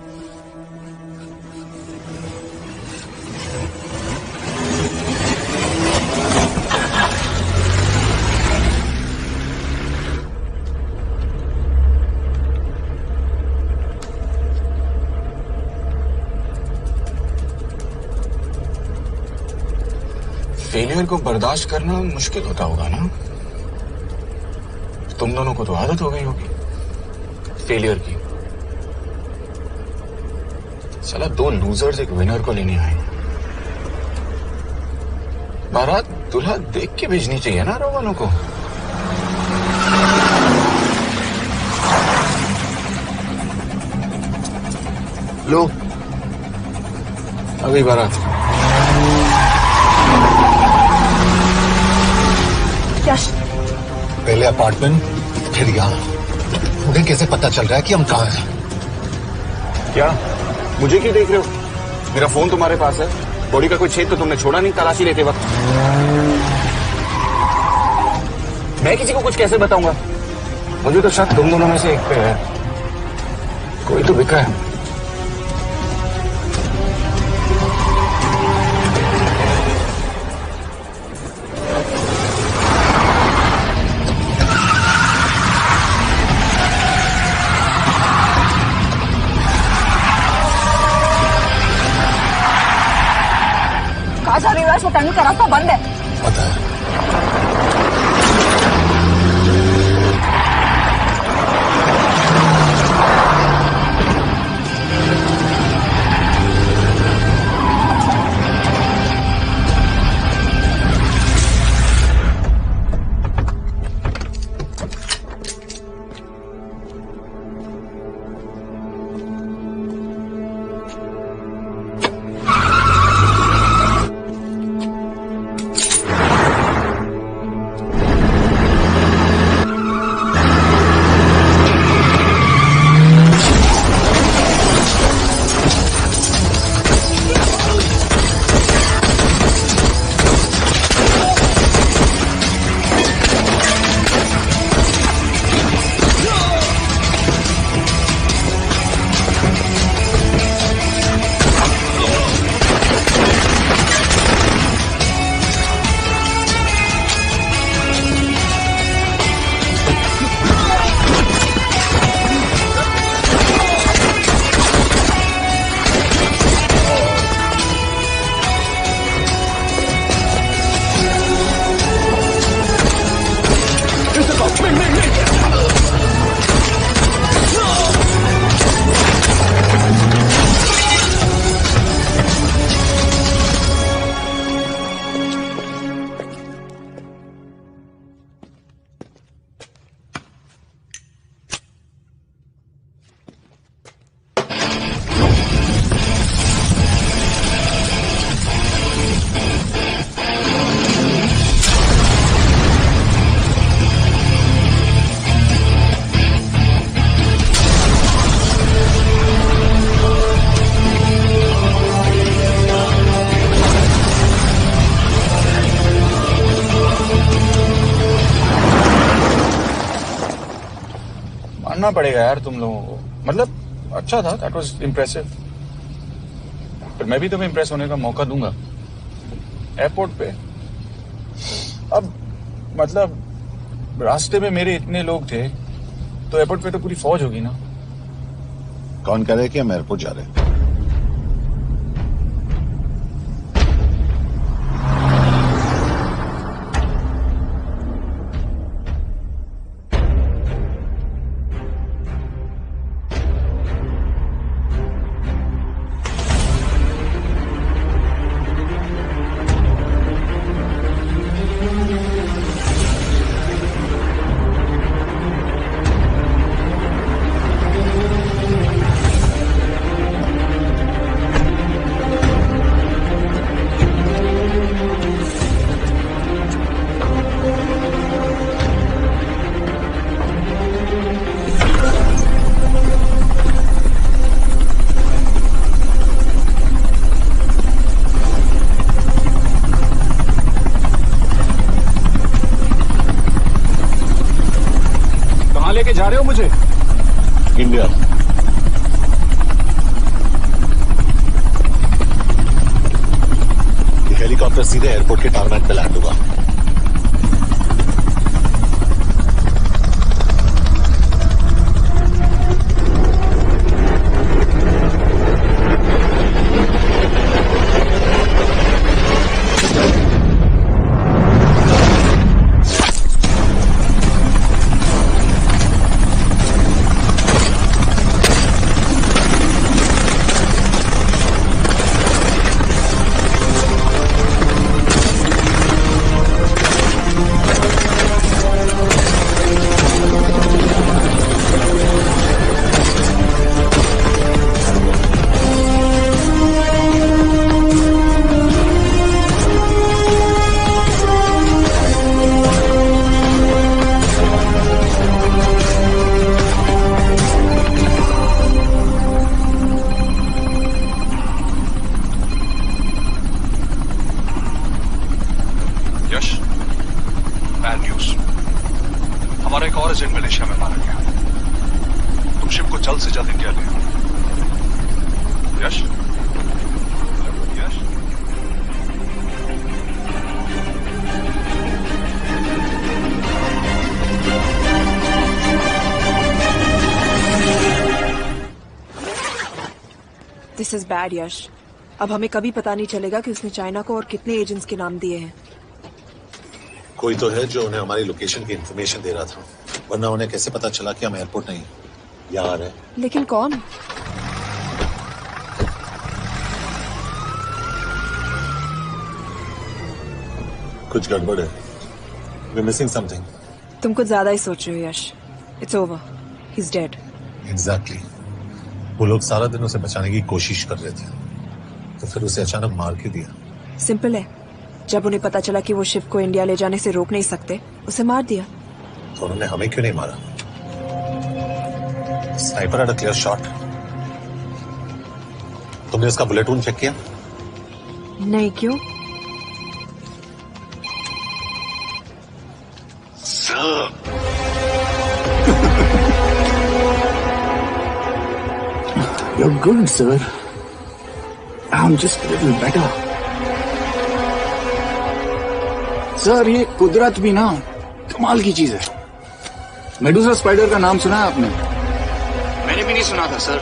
फेलियर को बर्दाश्त करना मुश्किल होता होगा ना? तुम दोनों को तो आदत हो गई होगी फेलियर की। साला 2 लूजर्स एक विनर को लेने आए। बारात दूल्हा देख के भेजनी चाहिए ना रो वालों को। लो अभी बारात। यश, पहले अपार्टमेंट फिर यहाँ। मुझे कैसे पता चल रहा है कि हम कहाँ हैं? क्या मुझे क्यों देख रहे हो? मेरा फोन तुम्हारे पास है। बॉडी का कोई छेद तो तुमने छोड़ा नहीं तलाशी लेते वक्त। मैं किसी को कुछ कैसे बताऊंगा? मुझे तो शक तुम दोनों में से एक पे है। कोई तो बिका है। कहा जा रही है? वो टनल का रास्ता बंद है। पता है। मानना पड़ेगा यार तुम लोगों को। मतलब अच्छा था, दैट वाज इम्प्रेसिव। पर मैं भी तुम्हें इम्प्रेस होने का मौका दूंगा एयरपोर्ट पे। अब मतलब रास्ते में मेरे इतने लोग थे तो एयरपोर्ट पे तो पूरी फौज होगी ना। कौन कह रहे कि हम एयरपोर्ट जा रहे हैं? रहे हो मुझे? इंडिया। ये हेलीकॉप्टर सीधे एयरपोर्ट के टारमैक पे लैंड होगा। हमारा एक और एजेंट मलेशिया में मारा गया। तुम शिप को जल्द से जल्द इंडिया ले आओ। यश, यश, दिस इज बैड यश। अब हमें कभी पता नहीं चलेगा कि उसने चाइना को और कितने एजेंट्स के नाम दिए हैं। कोई तो है जो उन्हें हमारी लोकेशन की इंफॉर्मेशन दे रहा था, वरना उन्हें कैसे पता चला कि हम एयरपोर्ट नहीं यहाँ आ रहे हैं? लेकिन कौन? कुछ गड़बड़ है। We're missing something. तुम कुछ ज्यादा ही सोच रहे हो Yash. It's over, he is dead. Exactly. वो लोग सारा दिन उसे बचाने की कोशिश कर रहे थे, तो फिर उसे अचानक मार के दिया। सिंपल है, जब उन्हें पता चला कि वो शिप को इंडिया ले जाने से रोक नहीं सकते, उसे मार दिया। तो उन्होंने हमें क्यों नहीं मारा? Sniper had a clear shot. तुमने उसका बुलेटिन चेक किया? नहीं, क्यों? You're good, sir. I'm just a little better. Sir, ये कुदरत भी ना कमाल की चीज है। मेडुसा स्पाइडर का नाम सुना है आपने? मैंने भी नहीं सुना था सर।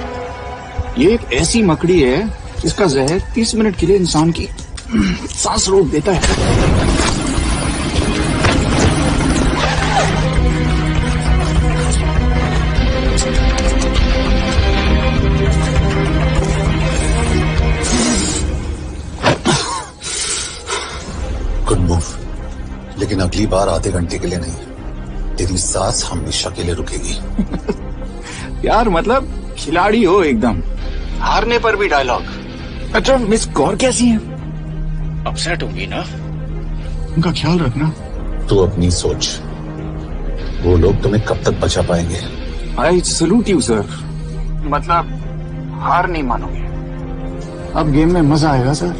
ये एक ऐसी मकड़ी है जिसका जहर 30 मिनट के लिए इंसान की सांस रोक देता है। गुड मूव, लेकिन अगली बार आधे घंटे के लिए नहीं, तेरी सांस हमेशा के लिए रुकेगी। यार मतलब खिलाड़ी हो एकदम, हारने पर भी डायलॉग। अच्छा, मिस कौर कैसी है? अपसेट होगी ना, उनका ख्याल रखना। तू अपनी सोच, वो लोग तुम्हें कब तक बचा पाएंगे? I salute you sir. मतलब हार नहीं मानोगे। अब गेम में मजा आएगा सर।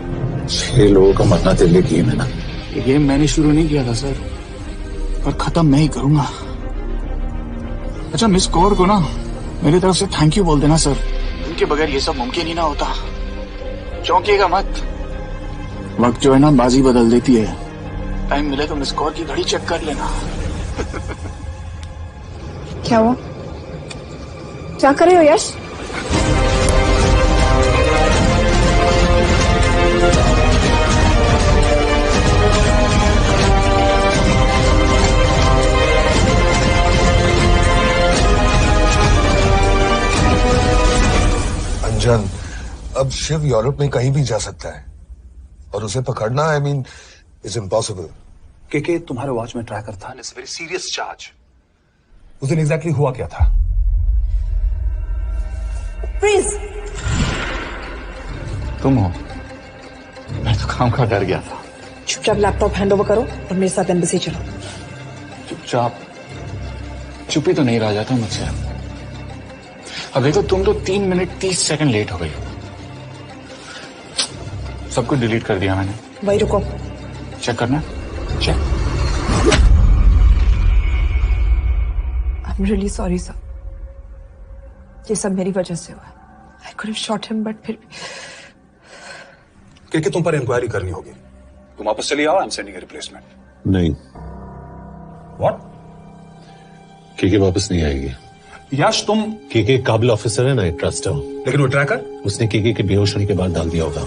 6 लोगों का मरना तेरे लिए गेम है ना? ये गेम मैंने शुरू नहीं किया था सर, पर खत्म मैं ही करूंगा। अच्छा, मिस कौर को ना मेरी तरफ से थैंक यू बोल देना सर। उनके बगैर ये सब मुमकिन ही ना होता। चौंकिएगा मत, वक्त जो है ना बाजी बदल देती है। टाइम मिले तो मिस कौर की घड़ी चेक कर लेना। क्या हुआ? क्या कर रहे हो यश? अंजन, अब शिव यूरोप में कहीं भी जा सकता है और उसे पकड़ना आई मीन इज इम्पॉसिबल। के तुम्हारे वॉच में ट्रैकर था, इट्स वेरी सीरियस चार्ज। उस दिन एग्जैक्टली हुआ क्या था? प्लीज, तुम हो? मैं तो काम का डर गया था। चुपचाप लैपटॉप हैंड ओवर करो और मेरे साथ एम्बेसी चलो। चुपचाप? चुप ही तो नहीं रहा जाता मुझसे। अब देखो, तुम तो 3 मिनट 30 सेकंड लेट हो गई। सब कुछ डिलीट कर दिया मैंने। वही रुको, चेक करना। Check. I'm really sorry, sir. ये सब मेरी वजह से हुआ. I could have shot him, but फिर कि तुम पर इंक्वायरी करनी होगी. तुम वापस चली आओ. I'm sending a replacement. नहीं. What? केके वापस नहीं आएगी. यश तुम केके काबिल ऑफिसर है ना, एक ट्रस्ट है. लेकिन वो ट्रैकर उसने केके के बेहोश होने के बाद डाल दिया होगा.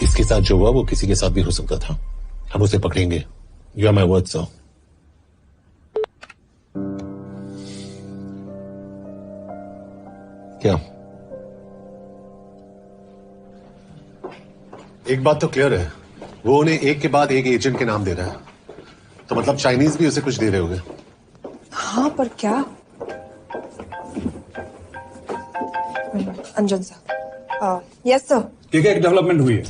इसके साथ जो हुआ वो किसी के साथ भी हो सकता था. हम उसे पकड़ेंगे. You are my word sir. क्या? एक बात तो क्लियर है, वो उन्हें एक के बाद एक एजेंट के नाम दे रहा है. तो मतलब चाइनीज भी उसे कुछ दे रहे होंगे. हाँ, पर क्या? Anjan sir. Yes sir. KK एक डेवलपमेंट हुई है.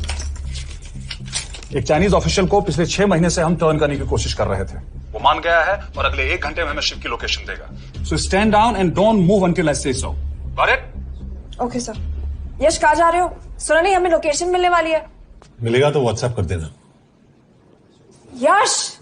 एक चाइनीज ऑफिशियल को पिछले 6 महीने से हम टर्न करने की कोशिश कर रहे थे. वो मान गया है और अगले 1 घंटे में हमें शिप की लोकेशन देगा. So stand down and don't move until I say so. Got it? Okay sir. Yash, कहाँ जा रहे हो? सुना नहीं, हमें लोकेशन मिलने वाली है. मिलेगा तो व्हाट्सएप कर देना. यश.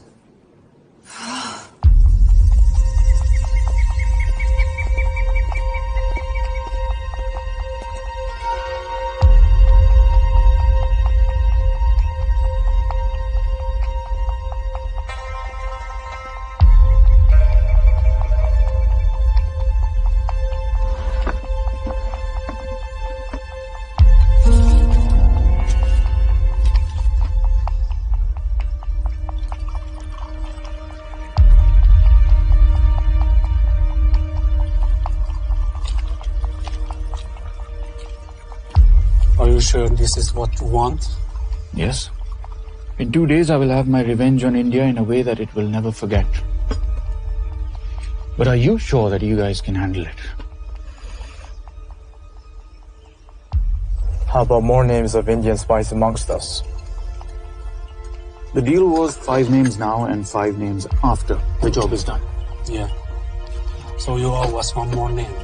Are you sure this is what you want? Yes. In 2 days, I will have my revenge on India in a way that it will never forget. But are you sure that you guys can handle it? How about more names of Indian spies amongst us? The deal was 5 names now and 5 names after the job is done. Yeah. So you owe us one more name.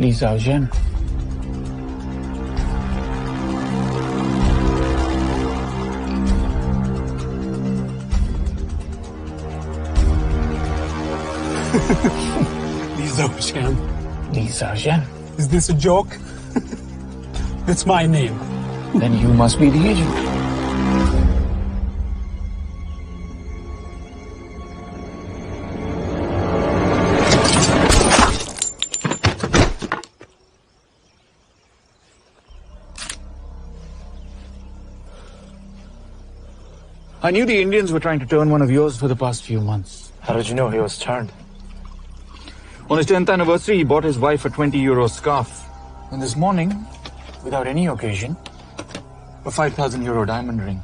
Li Xiaoxian. Li Xiaoxian. Li Xiaoxian. Is this a joke? That's my name. Then you must be the agent. I knew the Indians were trying to turn one of yours for the past few months. How did you know he was turned? On his 10th anniversary, he bought his wife a 20-euro scarf. And this morning, without any occasion, a 5,000-euro diamond ring.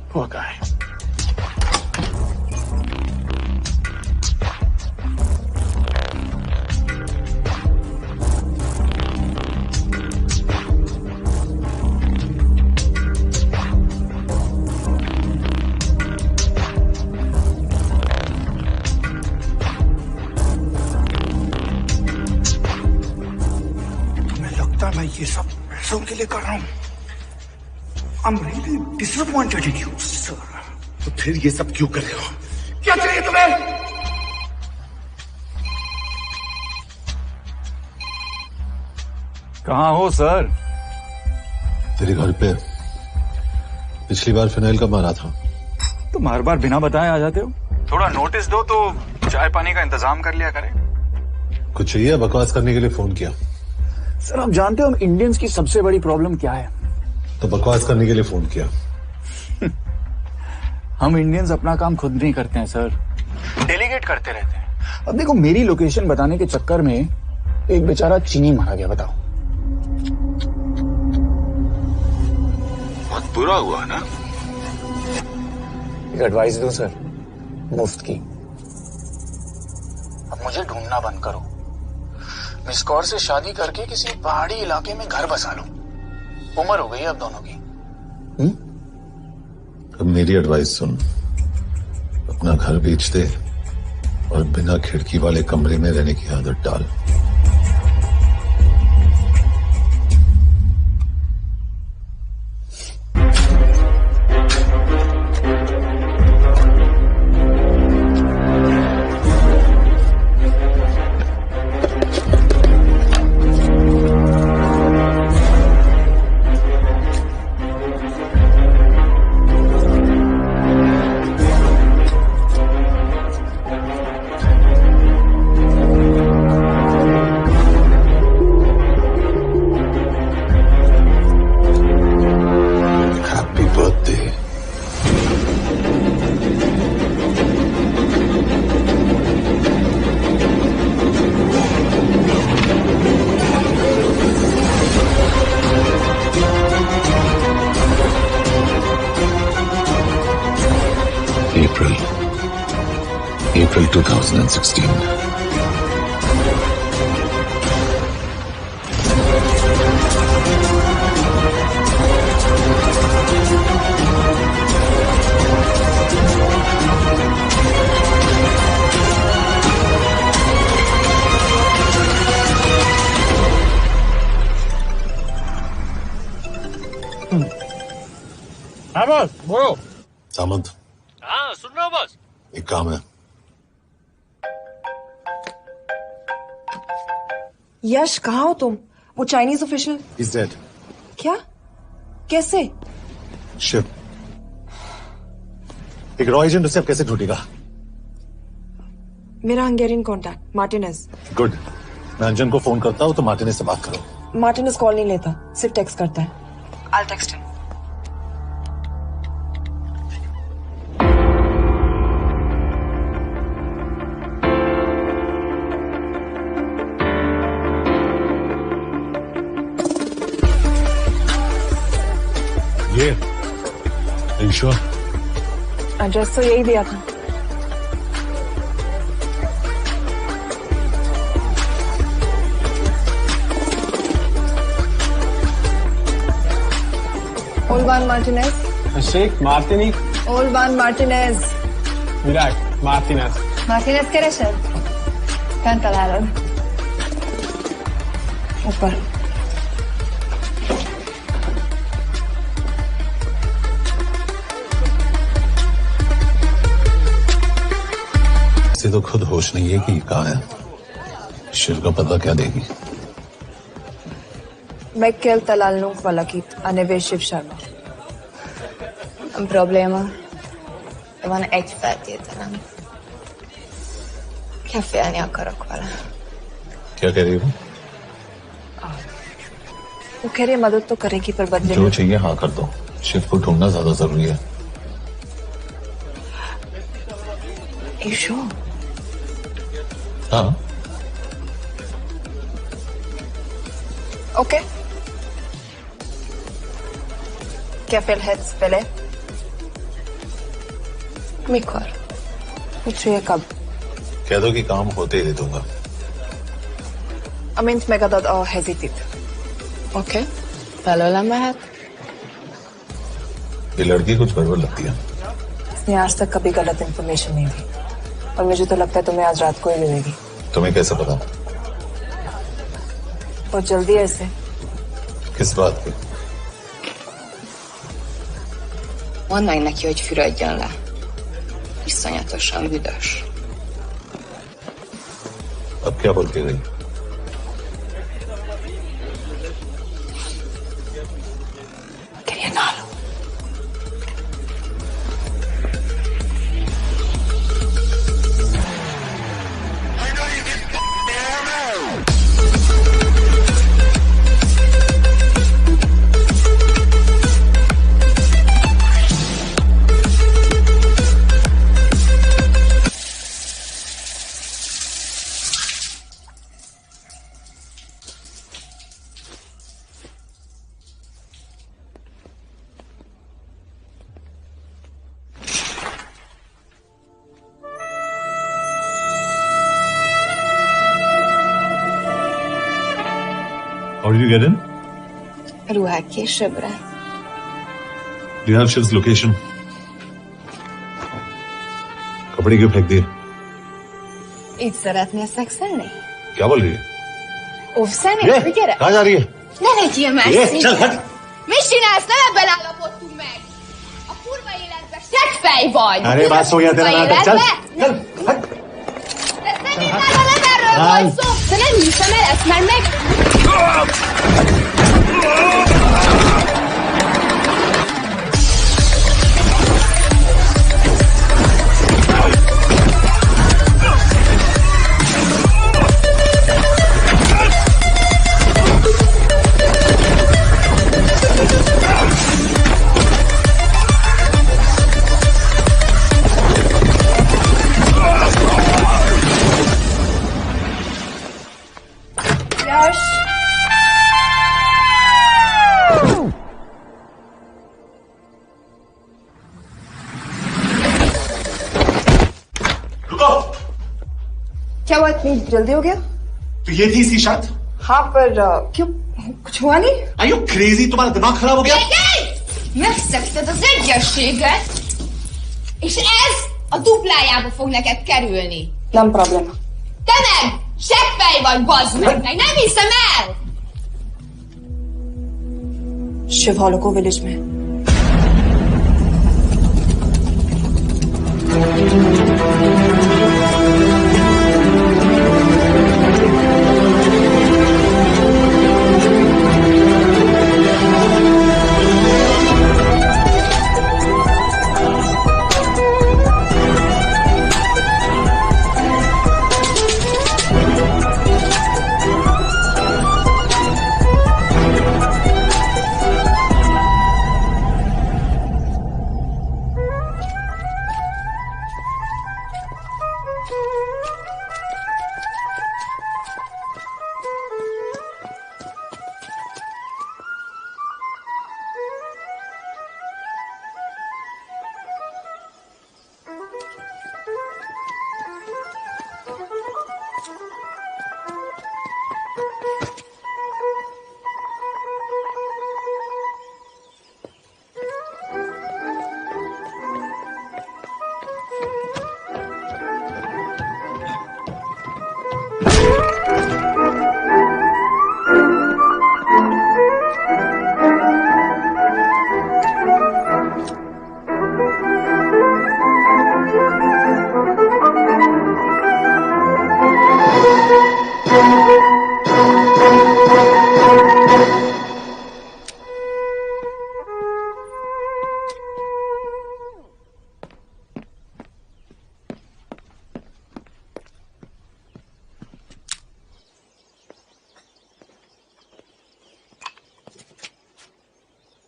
Poor guy. मैं ये सब पैसों के लिए कर रहा हूँ. I'm really disappointed in you, sir. तो फिर ये सब क्यों कर रहे हो? क्या चाहिए तुम्हें? कहाँ हो सर? तेरे घर पे. पिछली बार फिनाइल कब मारा था? तुम हर बार बिना बताए आ जाते हो. थोड़ा नोटिस दो तो चाय पानी का इंतजाम कर लिया करें. कुछ चाहिए? बकवास करने के लिए फोन किया. सर आप जानते हो हम इंडियंस की सबसे बड़ी प्रॉब्लम क्या है? तो बकवास करने के लिए फोन किया. हम इंडियंस अपना काम खुद नहीं करते हैं सर, डेलीगेट करते रहते हैं. अब देखो मेरी लोकेशन बताने के चक्कर में एक बेचारा चीनी मारा गया. बताओ. बहुत बुरा हुआ ना. एक एडवाइस दो सर, मुफ्त की. अब मुझे ढूंढना बंद करो. मिस कौर से शादी करके किसी पहाड़ी इलाके में घर बसा लो. उम्र हो गई अब दोनों की. मेरी एडवाइस सुन, अपना घर बेच दे और बिना खिड़की वाले कमरे में रहने की आदत डाल। April 2016. हाँ बॉस, बोलो। सामंत, हाँ सुन रहा हूँ बॉस। एक काम है। यश, कहाँ हो तुम? वो चाइनीज ऑफिशियल He's dead. क्या? कैसे? शिव, एक रॉ एजेंट उसे अब कैसे ढूंढेगा? मेरा हंगेरियन कॉन्टैक्ट मार्टिनेज। गुड, मैं अंजन को फोन करता हूँ तो मार्टिनेज से बात करो। मार्टिनेज कॉल नहीं लेता, सिर्फ टेक्स्ट करता है। I'll text him. ये ईश्वर, एड्रेस तो यही दिया था। Olvan Martinez. Sheikh Martini. Olvan Martinez. Virat Martinez. Martinez keresed? Fent találod. ऊपर। इसे तो खुद होश नहीं है कि ये कहाँ है। शिव का पता क्या देगी? Mekkel találnunk valakit, a neve Shiv Sharma. Nem probléma. De van egy feltételem. Kefélni akarok vele. क्या कह रही हो? वो कह रही है मदद तो करेगी पर बदले जो चाहिए हाँ कर दो। शिव को ढूंढना ज्यादा जरूरी है। You sure? हाँ। Okay. Kefélhetsz vele? Mikor? Mit csinálja kab? कह दो कि काम होते ही दे दूंगा। Amint megadod a helyzetit. Oké. Belőlem mehet? ये लड़की कुछ गड़बड़ लगती है। इसने आज तक कभी गलत इन्फॉर्मेशन नहीं दी और मुझे तो लगता है तुम्हें आज रात को ही मिलेगी। तुम्हें कैसे पता? बहुत जल्दी है इसे। किस बात की? Mondd meg neki, hogy fürödjön le. Iszonyatosan büdös. अब क्या बोल के गई? Quería nalo. How did you get in? Ruhák későbbre. Do you have Shiv's location? कपड़े क्यों फेंक दिए? Így szeretnél szexelni? क्या बोल रही है? Óvszernél? Gyere! कहाँ जा रही है? Ne legyél már ये, szép! चल हट! Mit csinálsz? Nem ebben állapodtunk meg! A kurva életben seggfej vagy! अरे बात सो गया तेरा नाटक, चल! चल! De szerintem nem erről volt szó! De nem hiszem el ezt, mert meg... Yash! क्या हुआ? इतनी जल्दी हो गया? तो ये थी इसकी शर्त? हाँ, पर क्यों? कुछ हुआ नहीं? Are you crazy? तुम्हारा दिमाग खराब हो गया? Megszegted az egyességet, és ez a duplájába fog neked kerülni. Nem probléma. Te meg! Seggfej vagy, bazd meg! Nem hiszem el! Shiv हॉलोको विलेज में।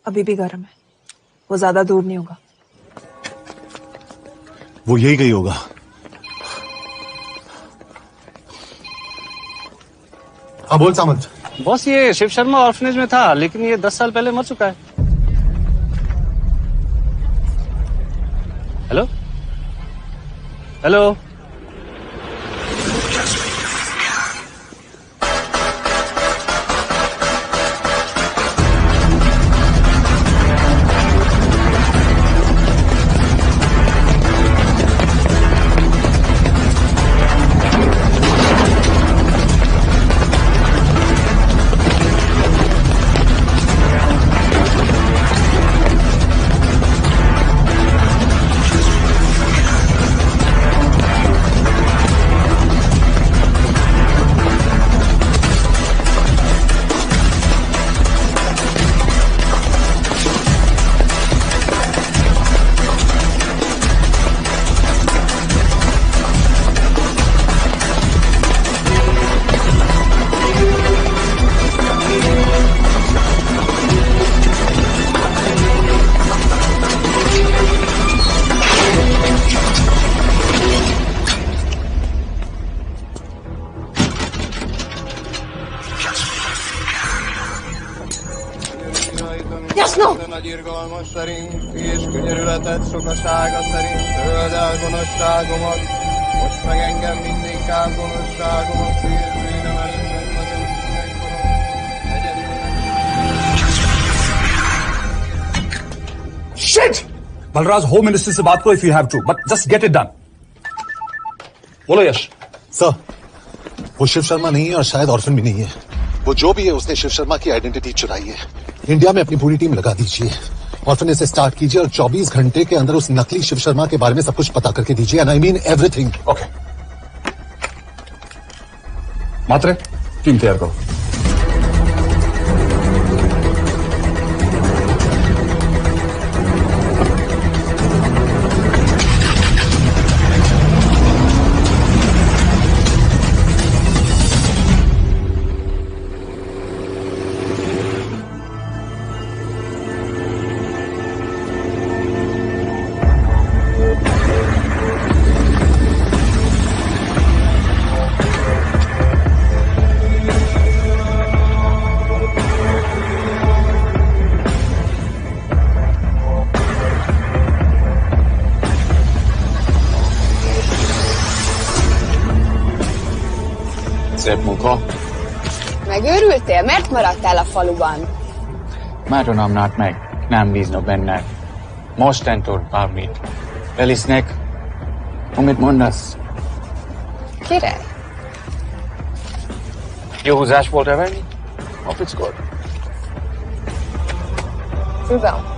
अभी भी गर्म है, वो ज्यादा दूर नहीं होगा। वो यही गई होगा। हाँ बोल सामंत। बॉस ये शिव शर्मा ऑर्फनेज में था, लेकिन ये 10 साल पहले मर चुका है। Hello hello Nagy irgalmas szerint, és könyörületed sokasága szerint töld el gonoszságomat, most meg engem mindinkább gonoszságomat, félbűnöm előtted nagyon megkorom, Shit! Balraj, Home Minister से बात करो if you have to, but just get it done. बोलो यश। सर, वो शिव शर्मा नहीं है और शायद ऑर्फन भी नहीं है। वो जो भी है उसने शिव शर्मा की आइडेंटिटी चुराई है। इंडिया में अपनी पूरी टीम लगा दीजिए, ऑर्फन से स्टार्ट कीजिए और 24 घंटे के अंदर उस नकली शिव शर्मा के बारे में सब कुछ पता करके दीजिए। And I mean everything. Okay Matre, team तैयार करो। Szép munka. Megőrültél? Miért maradtál a faluban? Mert unalmát meg. Nem bíznak benned. Mostantól bármit. Felisnek. Amit mondasz. Király. Jó húzás volt elvenni? A fickót. Tudom.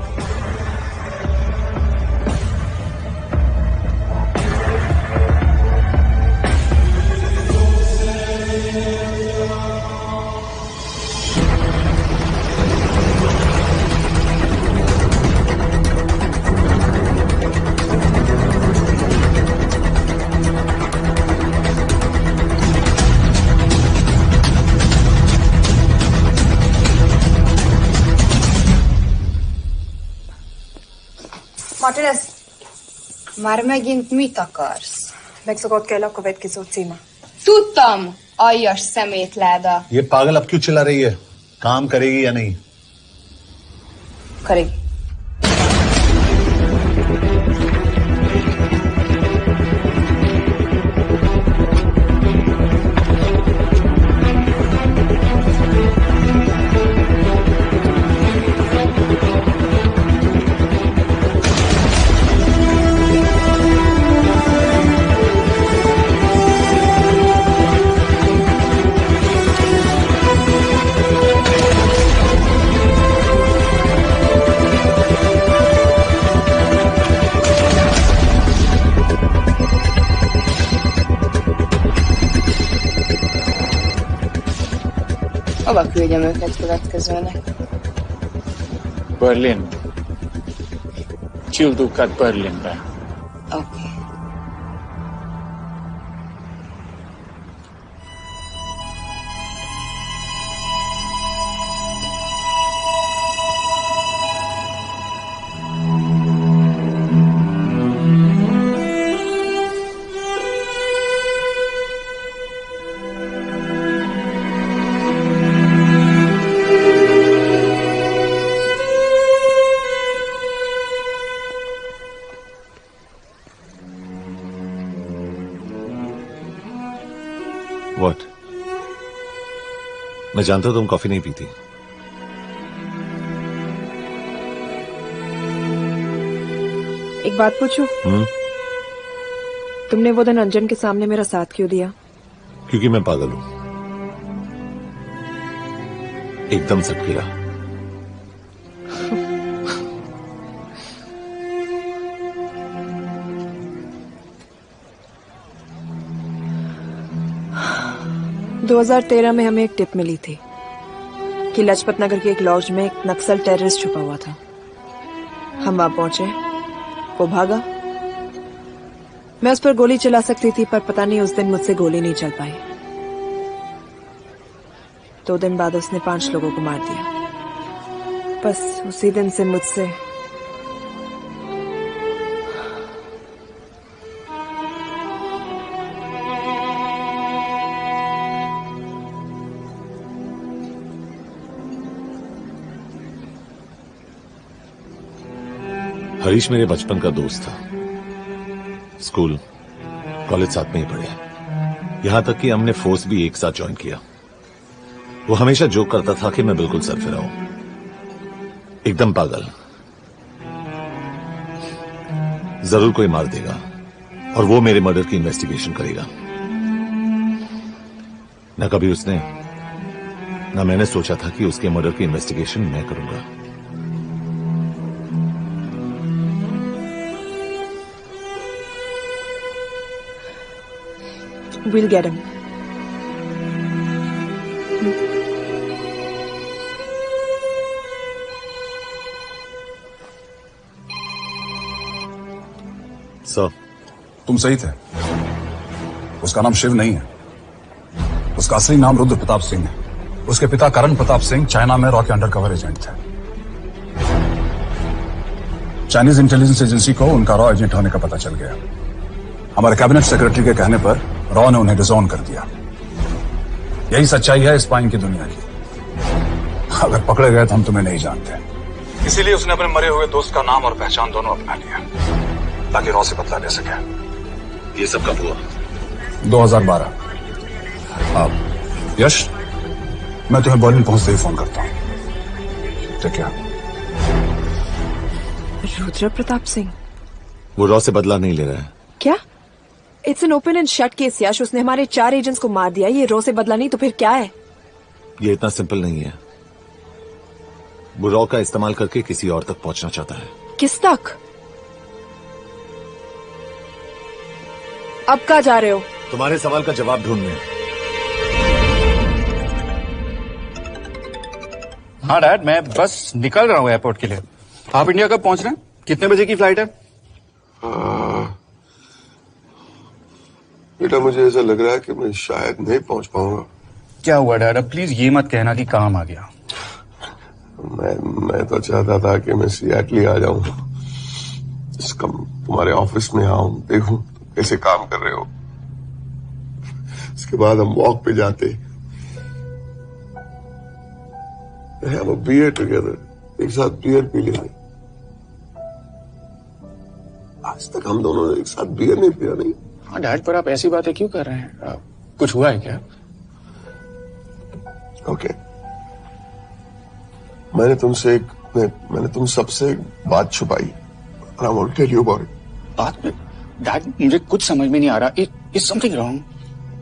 Martinez, Már megint mit akarsz? megszokott kell a Kuwait kiszó címa. Tudtam, aljas szemétláda. ये पागल अब क्यों चिल्ला रही है? काम करेगी या नहीं? करेगी। Hova küldjem őket következőnek? Berlin. Küldőket Berlinbe. Oké. What? मैं जानता हूं तुम कॉफी नहीं पीती। एक बात पूछूं? तुमने वो दिन अंजन के सामने मेरा साथ क्यों दिया? क्योंकि मैं पागल हूं, एकदम सटकी रहा। – 2013 में हमें एक टिप मिली थी कि लाजपत नगर के एक लॉज में एक नक्सल टेररिस्ट छुपा हुआ था। हम वहां पहुंचे, वो भागा। मैं उस पर गोली चला सकती थी, पर पता नहीं उस दिन मुझसे गोली नहीं चल पाई। 2 दिन बाद उसने 5 लोगों को मार दिया। बस उसी दिन से मुझसे हरीश मेरे बचपन का दोस्त था। स्कूल कॉलेज साथ में ही पढ़े, यहां तक कि हमने फोर्स भी एक साथ ज्वाइन किया। वो हमेशा जोक करता था कि मैं बिल्कुल सरफिरा हूं, एकदम पागल। जरूर कोई मार देगा और वो मेरे मर्डर की इन्वेस्टिगेशन करेगा। न कभी उसने न मैंने सोचा था कि उसके मर्डर की इन्वेस्टिगेशन मैं करूंगा। We'll get him. सर, तुम सही थे। उसका नाम शिव नहीं है, उसका असली नाम रुद्र प्रताप सिंह है। उसके पिता करण प्रताप सिंह चाइना में रॉ के अंडरकवर एजेंट थे। चाइनीज इंटेलिजेंस एजेंसी को उनका रॉ एजेंट होने का पता चल गया। हमारे कैबिनेट सेक्रेटरी के कहने पर रॉ ने उन्हें डिसऑन कर दिया। यही सच्चाई है स्पाइंग की दुनिया की। अगर पकड़े गए तो हम तुम्हें नहीं जानते, इसीलिए उसने अपने मरे हुए दोस्त का नाम और पहचान दोनों अपना लिया ताकि रॉ से बदला ले सके। ये सब कब हुआ? 2012। यश, मैं तुम्हें बर्लिन पहुंचते ही फोन करता हूं। ठीक है। रुद्र प्रताप सिंह वो रॉ से बदला नहीं ले रहा है। क्या? It's an open and shut case Yash. उसने हमारे 4 एजेंट्स को मार दिया। ये रॉ से बदला नहीं तो फिर क्या है? ये इतना सिंपल नहीं है। वो रॉ का इस्तेमाल करके किसी और तक पहुंचना चाहता है। किस तक? अब कहाँ जा रहे हो? तुम्हारे सवाल का जवाब ढूंढने। हाँ डैड, मैं बस निकल रहा हूँ एयरपोर्ट के लिए। आप इंडिया कब पहुंच रहे हैं? कितने बजे की फ्लाइट है? बेटा, मुझे ऐसा लग रहा है कि मैं शायद नहीं पहुंच पाऊंगा। क्या हुआ डैड? अब प्लीज ये मत कहना कि काम आ गया। मैं तो चाहता था कि मैं सियाटली आ जाऊं, तुम्हारे ऑफिस में आऊं, देखूं कैसे काम कर रहे हो। इसके बाद हम वॉक पे जाते, have a beer together, एक साथ बियर पी लेते। आज तक हम दोनों ने एक साथ बियर नहीं पिया। नहीं? हाँ डैड, पर आप ऐसी बातें क्यों कर रहे हैं? कुछ हुआ है क्या? ओके, मैंने तुम सबसे एक बात छुपाई। I want to tell you about it. बात में डैड, मुझे कुछ समझ में नहीं आ रहा। Is something wrong?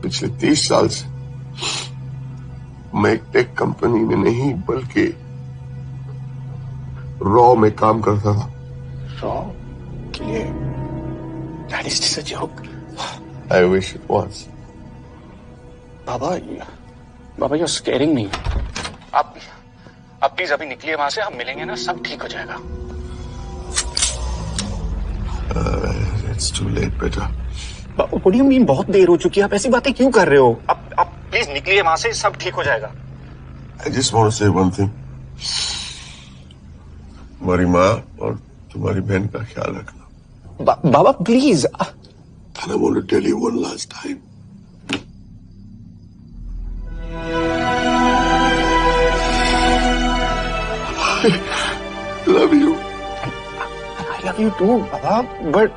पिछले 30 साल से मैं एक टेक कंपनी में नहीं बल्कि रॉ में काम करता था। रॉ के लिए? That is just a joke. I wish it was. Baba, you're scaring me. आप प्लीज अभी निकलिए वहां से, हम मिलेंगे ना, सब ठीक हो जाएगा। It's too late, बेटा। What do you mean बहुत देर हो चुकी है? आप ऐसी बातें क्यों कर रहे हो? आप प्लीज निकलिए वहां से, सब ठीक हो जाएगा। I just want to say one thing. तुम्हारी माँ और तुम्हारी बहन का ख्याल रखना। बाबा please. And I want to tell you one last time. I love you. I love you too, Baba, but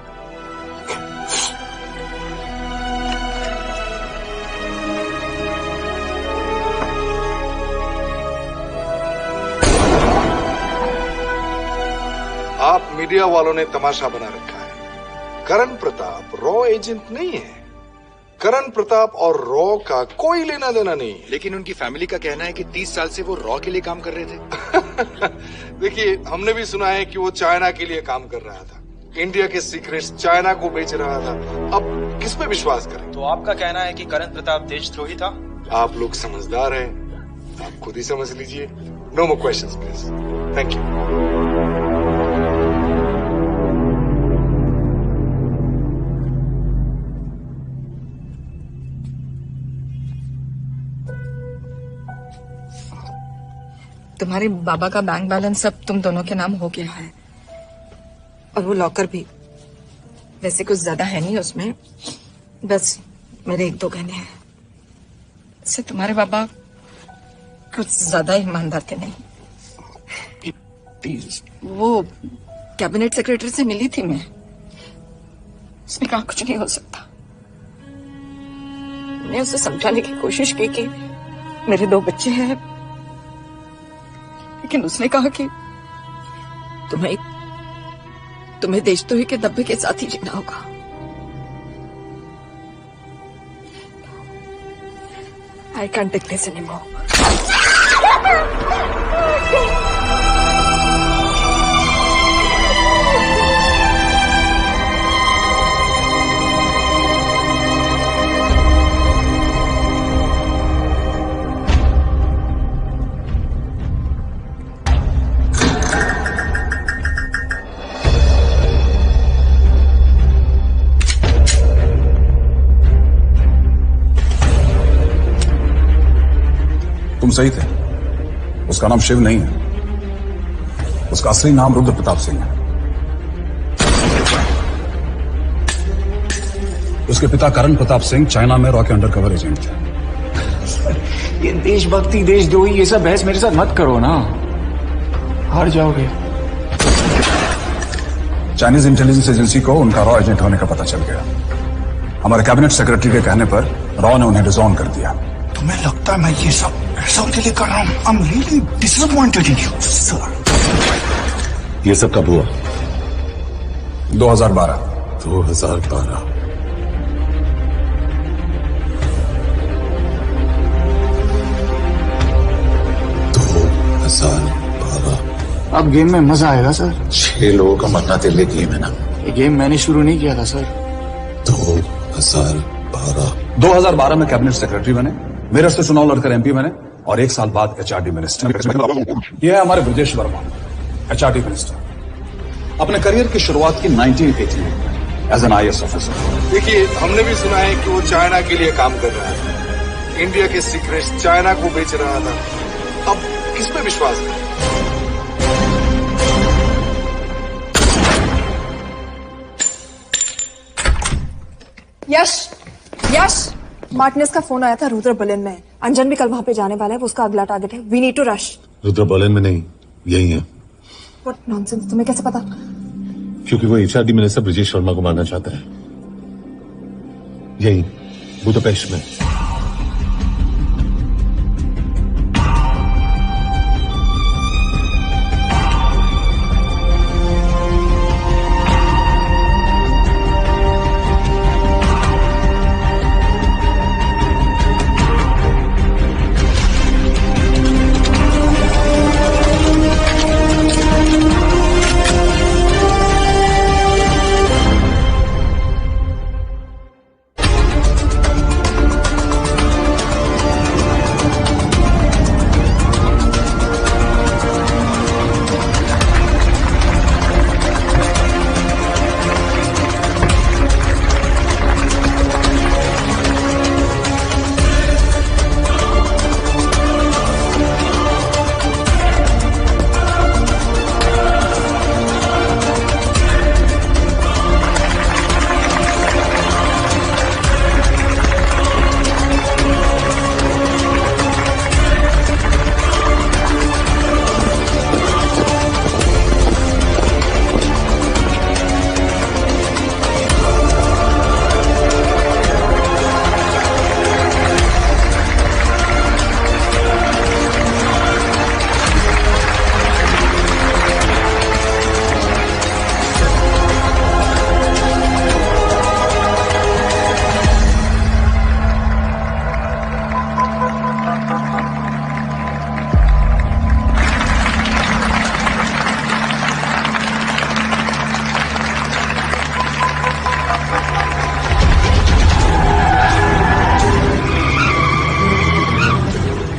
आप मीडिया वालों ने तमाशा बना रखा है। करण प्रताप रॉ एजेंट नहीं है। करण प्रताप और रॉ का कोई लेना देना नहीं है। लेकिन उनकी फैमिली का कहना है कि 30 साल से वो रॉ के लिए काम कर रहे थे। देखिए, हमने भी सुना है कि वो चाइना के लिए काम कर रहा था, इंडिया के सीक्रेट्स चाइना को बेच रहा था। अब किस पे विश्वास करें? तो आपका कहना है कि करण प्रताप देशद्रोही था? आप लोग समझदार हैं, आप खुद ही समझ लीजिए। No more questions please. Thank you. तुम्हारे बाबा का बैंक बैलेंस सब तुम दोनों के नाम हो गया है, और वो लॉकर भी। वैसे कुछ ज्यादा है नहीं उसमें, बस मेरे 1-2 गहने हैं। इससे तुम्हारे बाबा कुछ ज्यादा ईमानदार थे नहीं। वो कैबिनेट सेक्रेटरी से मिली थी मैं, उसने कहा कुछ नहीं हो सकता। मैंने उसे समझाने की कोशिश की कि मेरे 2 बच्चे हैं, लेकिन उसने कहा कि तुम्हें देशद्रोही के दब्बे के साथ ही जीना होगा। I can't take this anymore. तुम सही थे। उसका नाम शिव नहीं है, उसका असली नाम रुद्र प्रताप सिंह है। उसके पिता करण प्रताप सिंह चाइना में रॉ के अंडरकवर एजेंट थे। ये देशभक्ति देशद्रोही ये सब बहस मेरे साथ मत करो ना, हार जाओगे। चाइनीज इंटेलिजेंस एजेंसी को उनका रॉ एजेंट होने का पता चल गया। हमारे कैबिनेट सेक्रेटरी के कहने पर रॉ ने उन्हें डिसऑन कर दिया। तुम्हें लगता है मैं ये सब ऐसा उनके लिए कर रहा हूँ? I'm really disappointed in you, sir. ये सब कब हुआ? 2012। 2012। अब गेम में मजा आएगा सर। 6 लोगों का मरना तेरे लिए गेम है ना? ये गेम मैंने शुरू नहीं किया था सर। 2012 में कैबिनेट सेक्रेटरी बने, मेरठ से चुनाव लड़कर एमपी बने और 1 साल बाद एचआरडी मिनिस्टर। यह है हमारे ब्रजेश वर्मा, एचआरडी मिनिस्टर। अपने करियर की शुरुआत की 1980 में एज एन IAS ऑफिसर। देखिए, हमने भी सुना है कि वो चाइना के लिए काम कर रहा है, इंडिया के सीक्रेट्स चाइना को बेच रहा था। अब किस पे विश्वास है? यश, मार्टिनेज का फोन आया था, रुद्र बर्लिन में। अंजन भी कल वहां पे जाने वाला है, वो उसका अगला टारगेट है। We need to rush. Rudra Berlin में नहीं, यही है। व्हाट नॉनसेंस, तुम्हें कैसे पता? क्योंकि वो एचआरडी मिनिस्टर ब्रजेश वर्मा को मारना चाहता है। यही बुदापेस्ट में।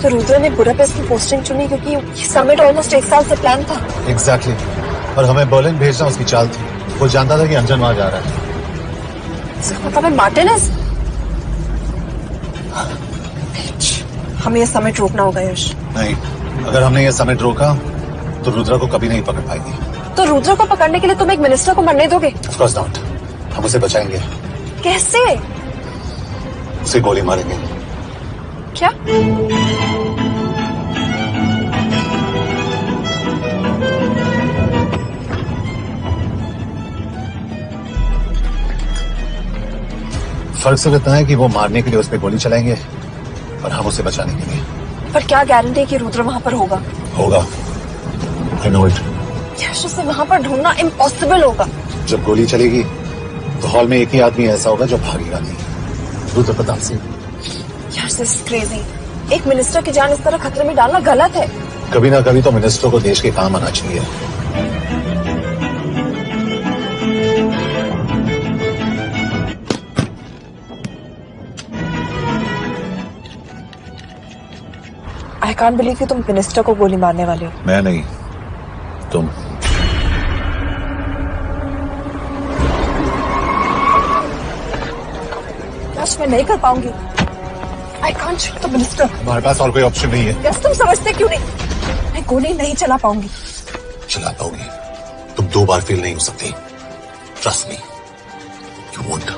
तो रुद्र ने बुडापेस्ट की पोस्टिंग चुनी क्योंकि ये समिट ऑलमोस्ट 1 साल से प्लान था। एग्जैक्टली। और हमें बर्लिन भेजना उसकी चाल थी। वो जानता था कि अंजन वहां जा रहा है। इसका मतलब है मार्टिनेज। हमें ये समिट रोकना होगा यश। नहीं, अगर हमने ये समिट रोका तो रुद्र को कभी नहीं पकड़ पाएगी। तो रुद्र को पकड़ने के लिए तुम एक मिनिस्टर को मरने दोगे? Of course not. हम उसे बचाएंगे। कैसे? उसे गोली मारेंगे। क्या? फर्क सिर्फ इतना है कि वो मारने के लिए उस पर गोली चलाएंगे और हम उसे बचाने के लिए। पर क्या गारंटी है कि रुद्र वहां पर होगा? होगा। I know it. यश, उसे वहां पर ढूंढना इम्पॉसिबल होगा। जब गोली चलेगी तो हॉल में एक ही आदमी ऐसा होगा जो भागेगा नहीं। Rudra Pratap Singh. This is crazy. एक मिनिस्टर की जान इस तरह खतरे में डालना गलत है। कभी ना कभी तो मिनिस्टर को देश के काम आना चाहिए। आई कांट बिलीव कि तुम मिनिस्टर को गोली मारने वाले हो। मैं नहीं, तुम। यश, मैं नहीं कर पाऊंगी। I can't shoot the minister. हमारे पास और कोई ऑप्शन नहीं है। यश, तुम समझते क्यों नहीं? मैं गोली नहीं चला पाऊंगी। चला पाओगी। तुम 2 बार फेल नहीं हो सकती। Trust me, you won't.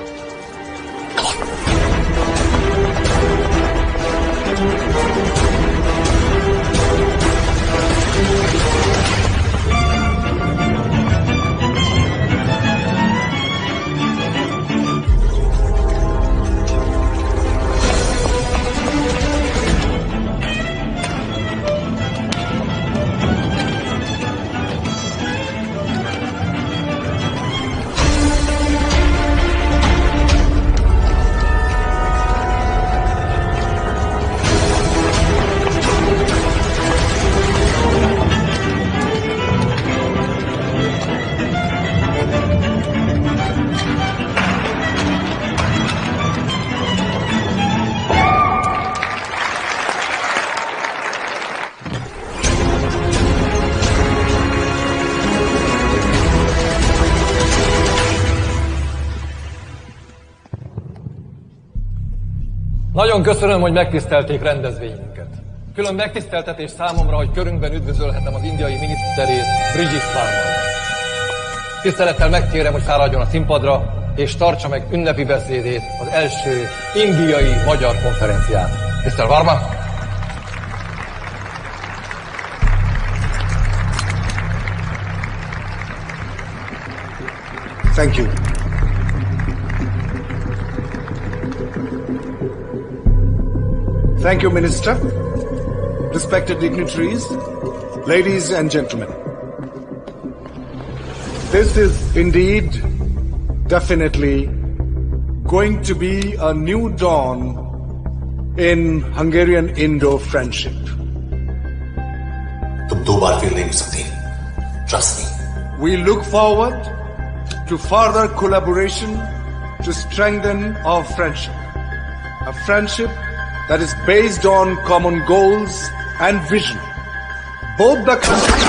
Nagyon köszönöm, hogy megtisztelték rendezvényünket. Külön megtiszteltetés számomra, hogy körünkben üdvözölhetem az indiai miniszterét, Bridget Farmer. Tisztelettel megkérem, hogy fáradjon a színpadra, és tartsa meg ünnepi beszédét az első indiai-magyar konferencián. Mr. Varma! Thank you. Thank you, Minister. Respected dignitaries, ladies and gentlemen. This is indeed, definitely, going to be a new dawn in Hungarian-Indo friendship. तुम 2 बार फेल नहीं हो सकती। Trust me. We look forward to further collaboration to strengthen our friendship. A friendship that is based on common goals and vision. Both the countries...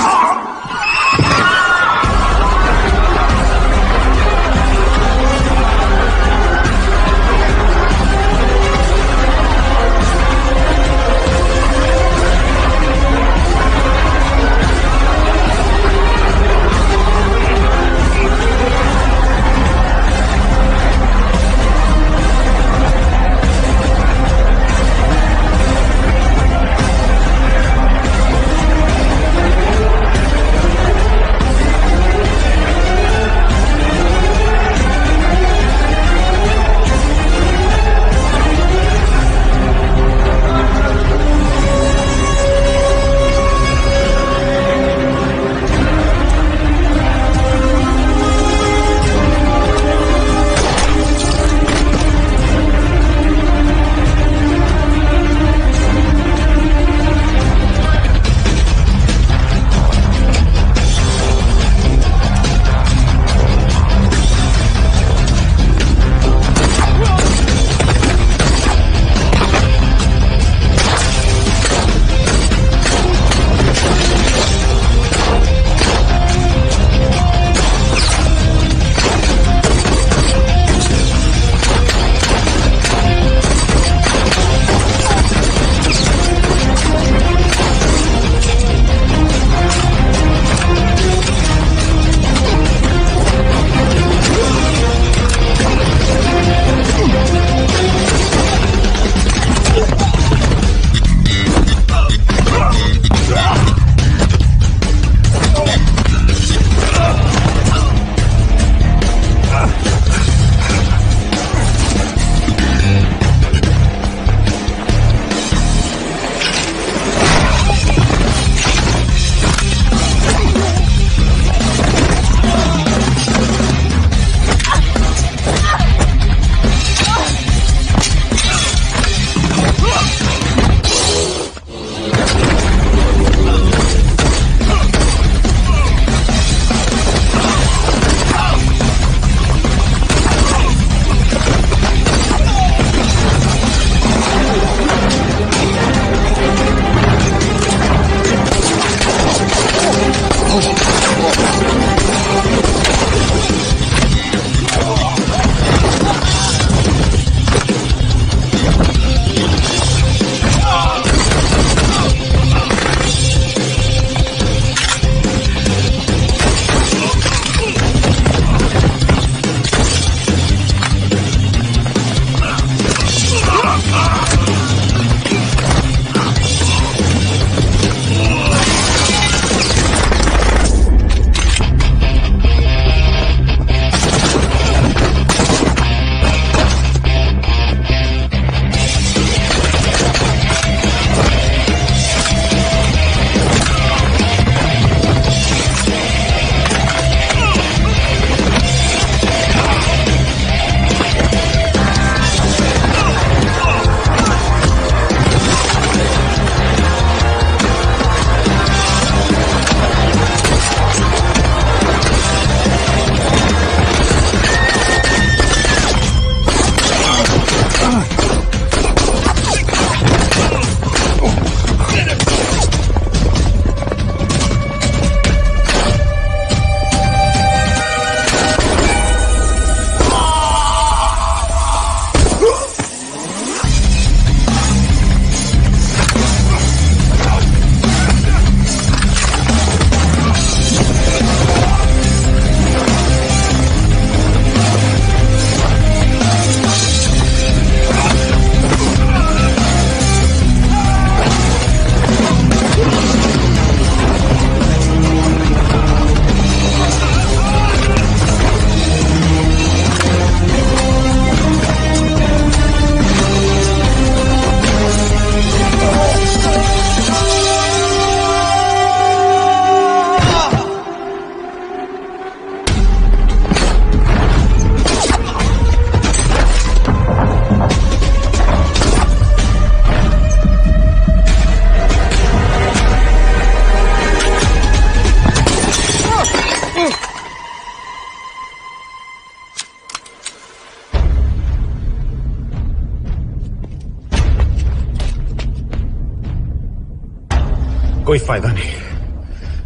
कोई फायदा नहीं।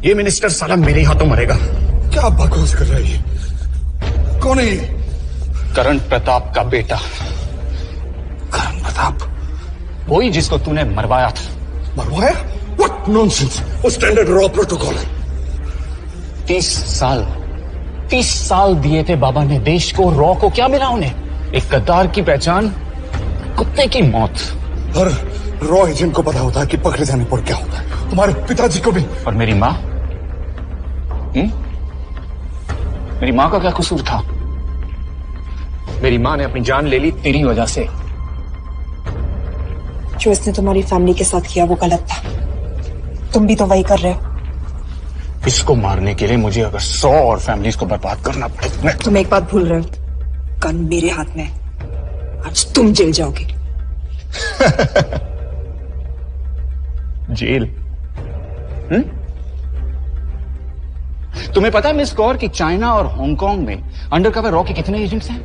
ये मिनिस्टर साला मेरे हाथों मरेगा। क्या बकवास कर रही है? कौन है ये? करण प्रताप का बेटा। करण प्रताप? वही जिसको तूने मरवाया था। मरवाया? What nonsense! वो स्टैंडर्ड रॉ प्रोटोकॉल है। 30 साल दिए थे बाबा ने देश को। रॉ को क्या मिला उन्हें? एक गद्दार की पहचान, कुत्ते की मौत। हर रॉ एजेंट को पता होता है कि पकड़े जाने पर क्या होता है। तुम्हारे पिताजी को भी। और मेरी माँ? मेरी माँ का क्या कसूर था? मेरी माँ ने अपनी जान ले ली तेरी वजह से। जो इसने तुम्हारी फैमिली के साथ किया वो गलत था। तुम भी तो वही कर रहे हो। इसको मारने के लिए मुझे अगर 100 और फैमिलीज को बर्बाद करना पड़े। तुम एक बात भूल रहे हो, गन मेरे हाथ में है। आज तुम जेल जाओगे। जेल? तुम्हें पता है मिस कौर कि चाइना और हांगकांग में अंडरकवर रॉ के कितने एजेंट्स हैं?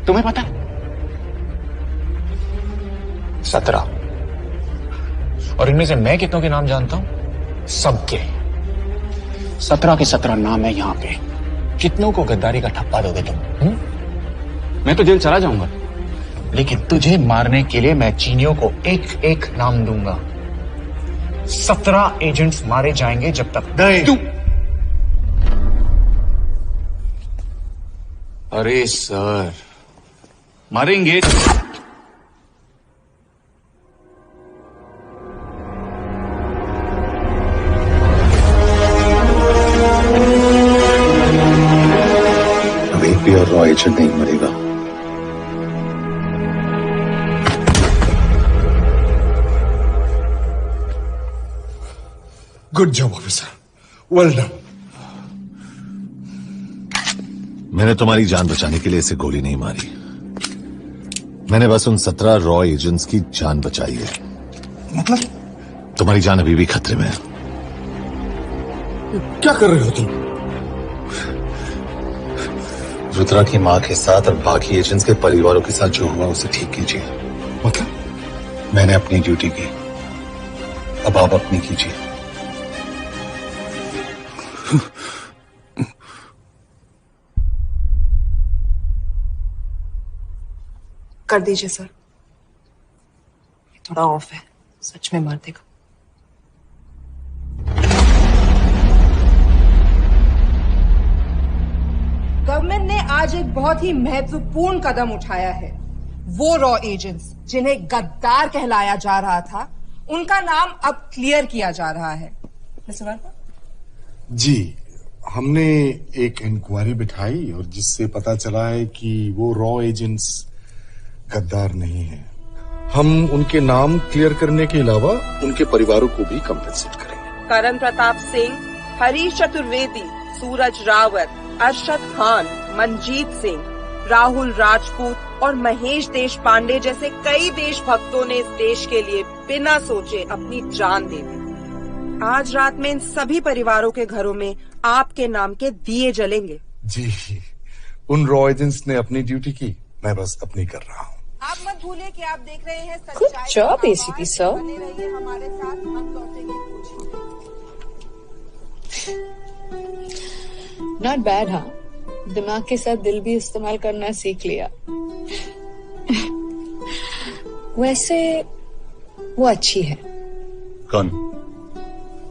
तुम्हें पता है? 17। और इनमें से मैं कितनों के नाम जानता हूं? सबके। 17 के 17 नाम है यहां पे। कितनों को गद्दारी का ठप्पा दोगे तुम? मैं तो जेल चला जाऊंगा, लेकिन तुझे मारने के लिए मैं चीनियों को एक एक नाम दूंगा। 17 एजेंट्स मारे जाएंगे जब तक तू। अरे सर, मारेंगे। अब एक भी और रॉ एजेंट नहीं मरेगा। Good job officer, well done. मैंने तुम्हारी जान बचाने के लिए इसे गोली नहीं मारी। मैंने बस उन 17 रॉ एजेंट्स की जान बचाई है। मतलब? तुम्हारी जान अभी भी खतरे में है। क्या कर रहे हो तुम? रुद्रा की मां के साथ और बाकी एजेंट्स के परिवारों के साथ जो हुआ उसे ठीक कीजिए। मतलब? मैंने अपनी ड्यूटी की, अब आप अपनी कीजिए। कर दीजिए सर। ये थोड़ा ऑफ है, सच में मार देगा। गवर्नमेंट ने आज एक बहुत ही महत्वपूर्ण कदम उठाया है। वो रॉ एजेंट्स जिन्हें गद्दार कहलाया जा रहा था, उनका नाम अब क्लियर किया जा रहा है। मिस्टर वर्मा? जी, हमने एक इंक्वायरी बिठाई और जिससे पता चला है कि वो रॉ एजेंट्स गद्दार नहीं है। हम उनके नाम क्लियर करने के अलावा उनके परिवारों को भी कंपेंसेट करेंगे। करण प्रताप सिंह, हरीश चतुर्वेदी, सूरज रावत, अरशद खान, मनजीत सिंह, राहुल राजपूत और महेश देश पांडे जैसे कई देशभक्तों ने इस देश के लिए बिना सोचे अपनी जान दे दी। आज रात में इन सभी परिवारों के घरों में आपके नाम के दिए जलेंगे। जी, उन रॉ एजेंट्स ने अपनी ड्यूटी की, मैं बस अपनी कर रहा हूँ। आप मत भूलिए कि आप देख रहे हैं Good job, ACP sir. बने रहिए हमारे साथ, हम लौटेंगे कुछ। Not bad. हाँ, दिमाग के साथ दिल भी इस्तेमाल करना सीख लिया। वैसे वो अच्छी है। कौन?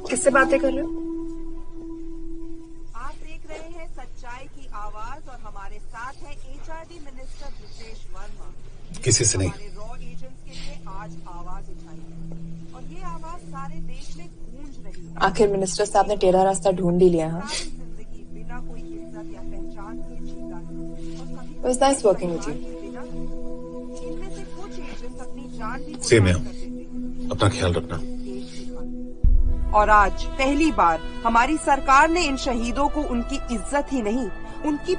किससे बातें कर रहे हो? आप देख रहे हैं सच्चाई की आवाज और हमारे साथ है HRD मिनिस्टर ब्रिजेश वर्मा। किसी से नहीं। रॉ एजेंट्स के लिए आज आवाज उठाई है और ये आवाज सारे देश में गूंज रही है। आखिर मिनिस्टर साहब ने टेढ़ा रास्ता ढूंढ ही लिया। हाँ, जिंदगी बिना कोई इज्जत या पहचान के जीता है। It was nice working with you. इनमें से कुछ एजेंट्स अपनी जान भी सेम है। अपना ख्याल रखना। और आज पहली बार हमारी सरकार ने इन शहीदों को उनकी इज्जत ही नहीं, उनकी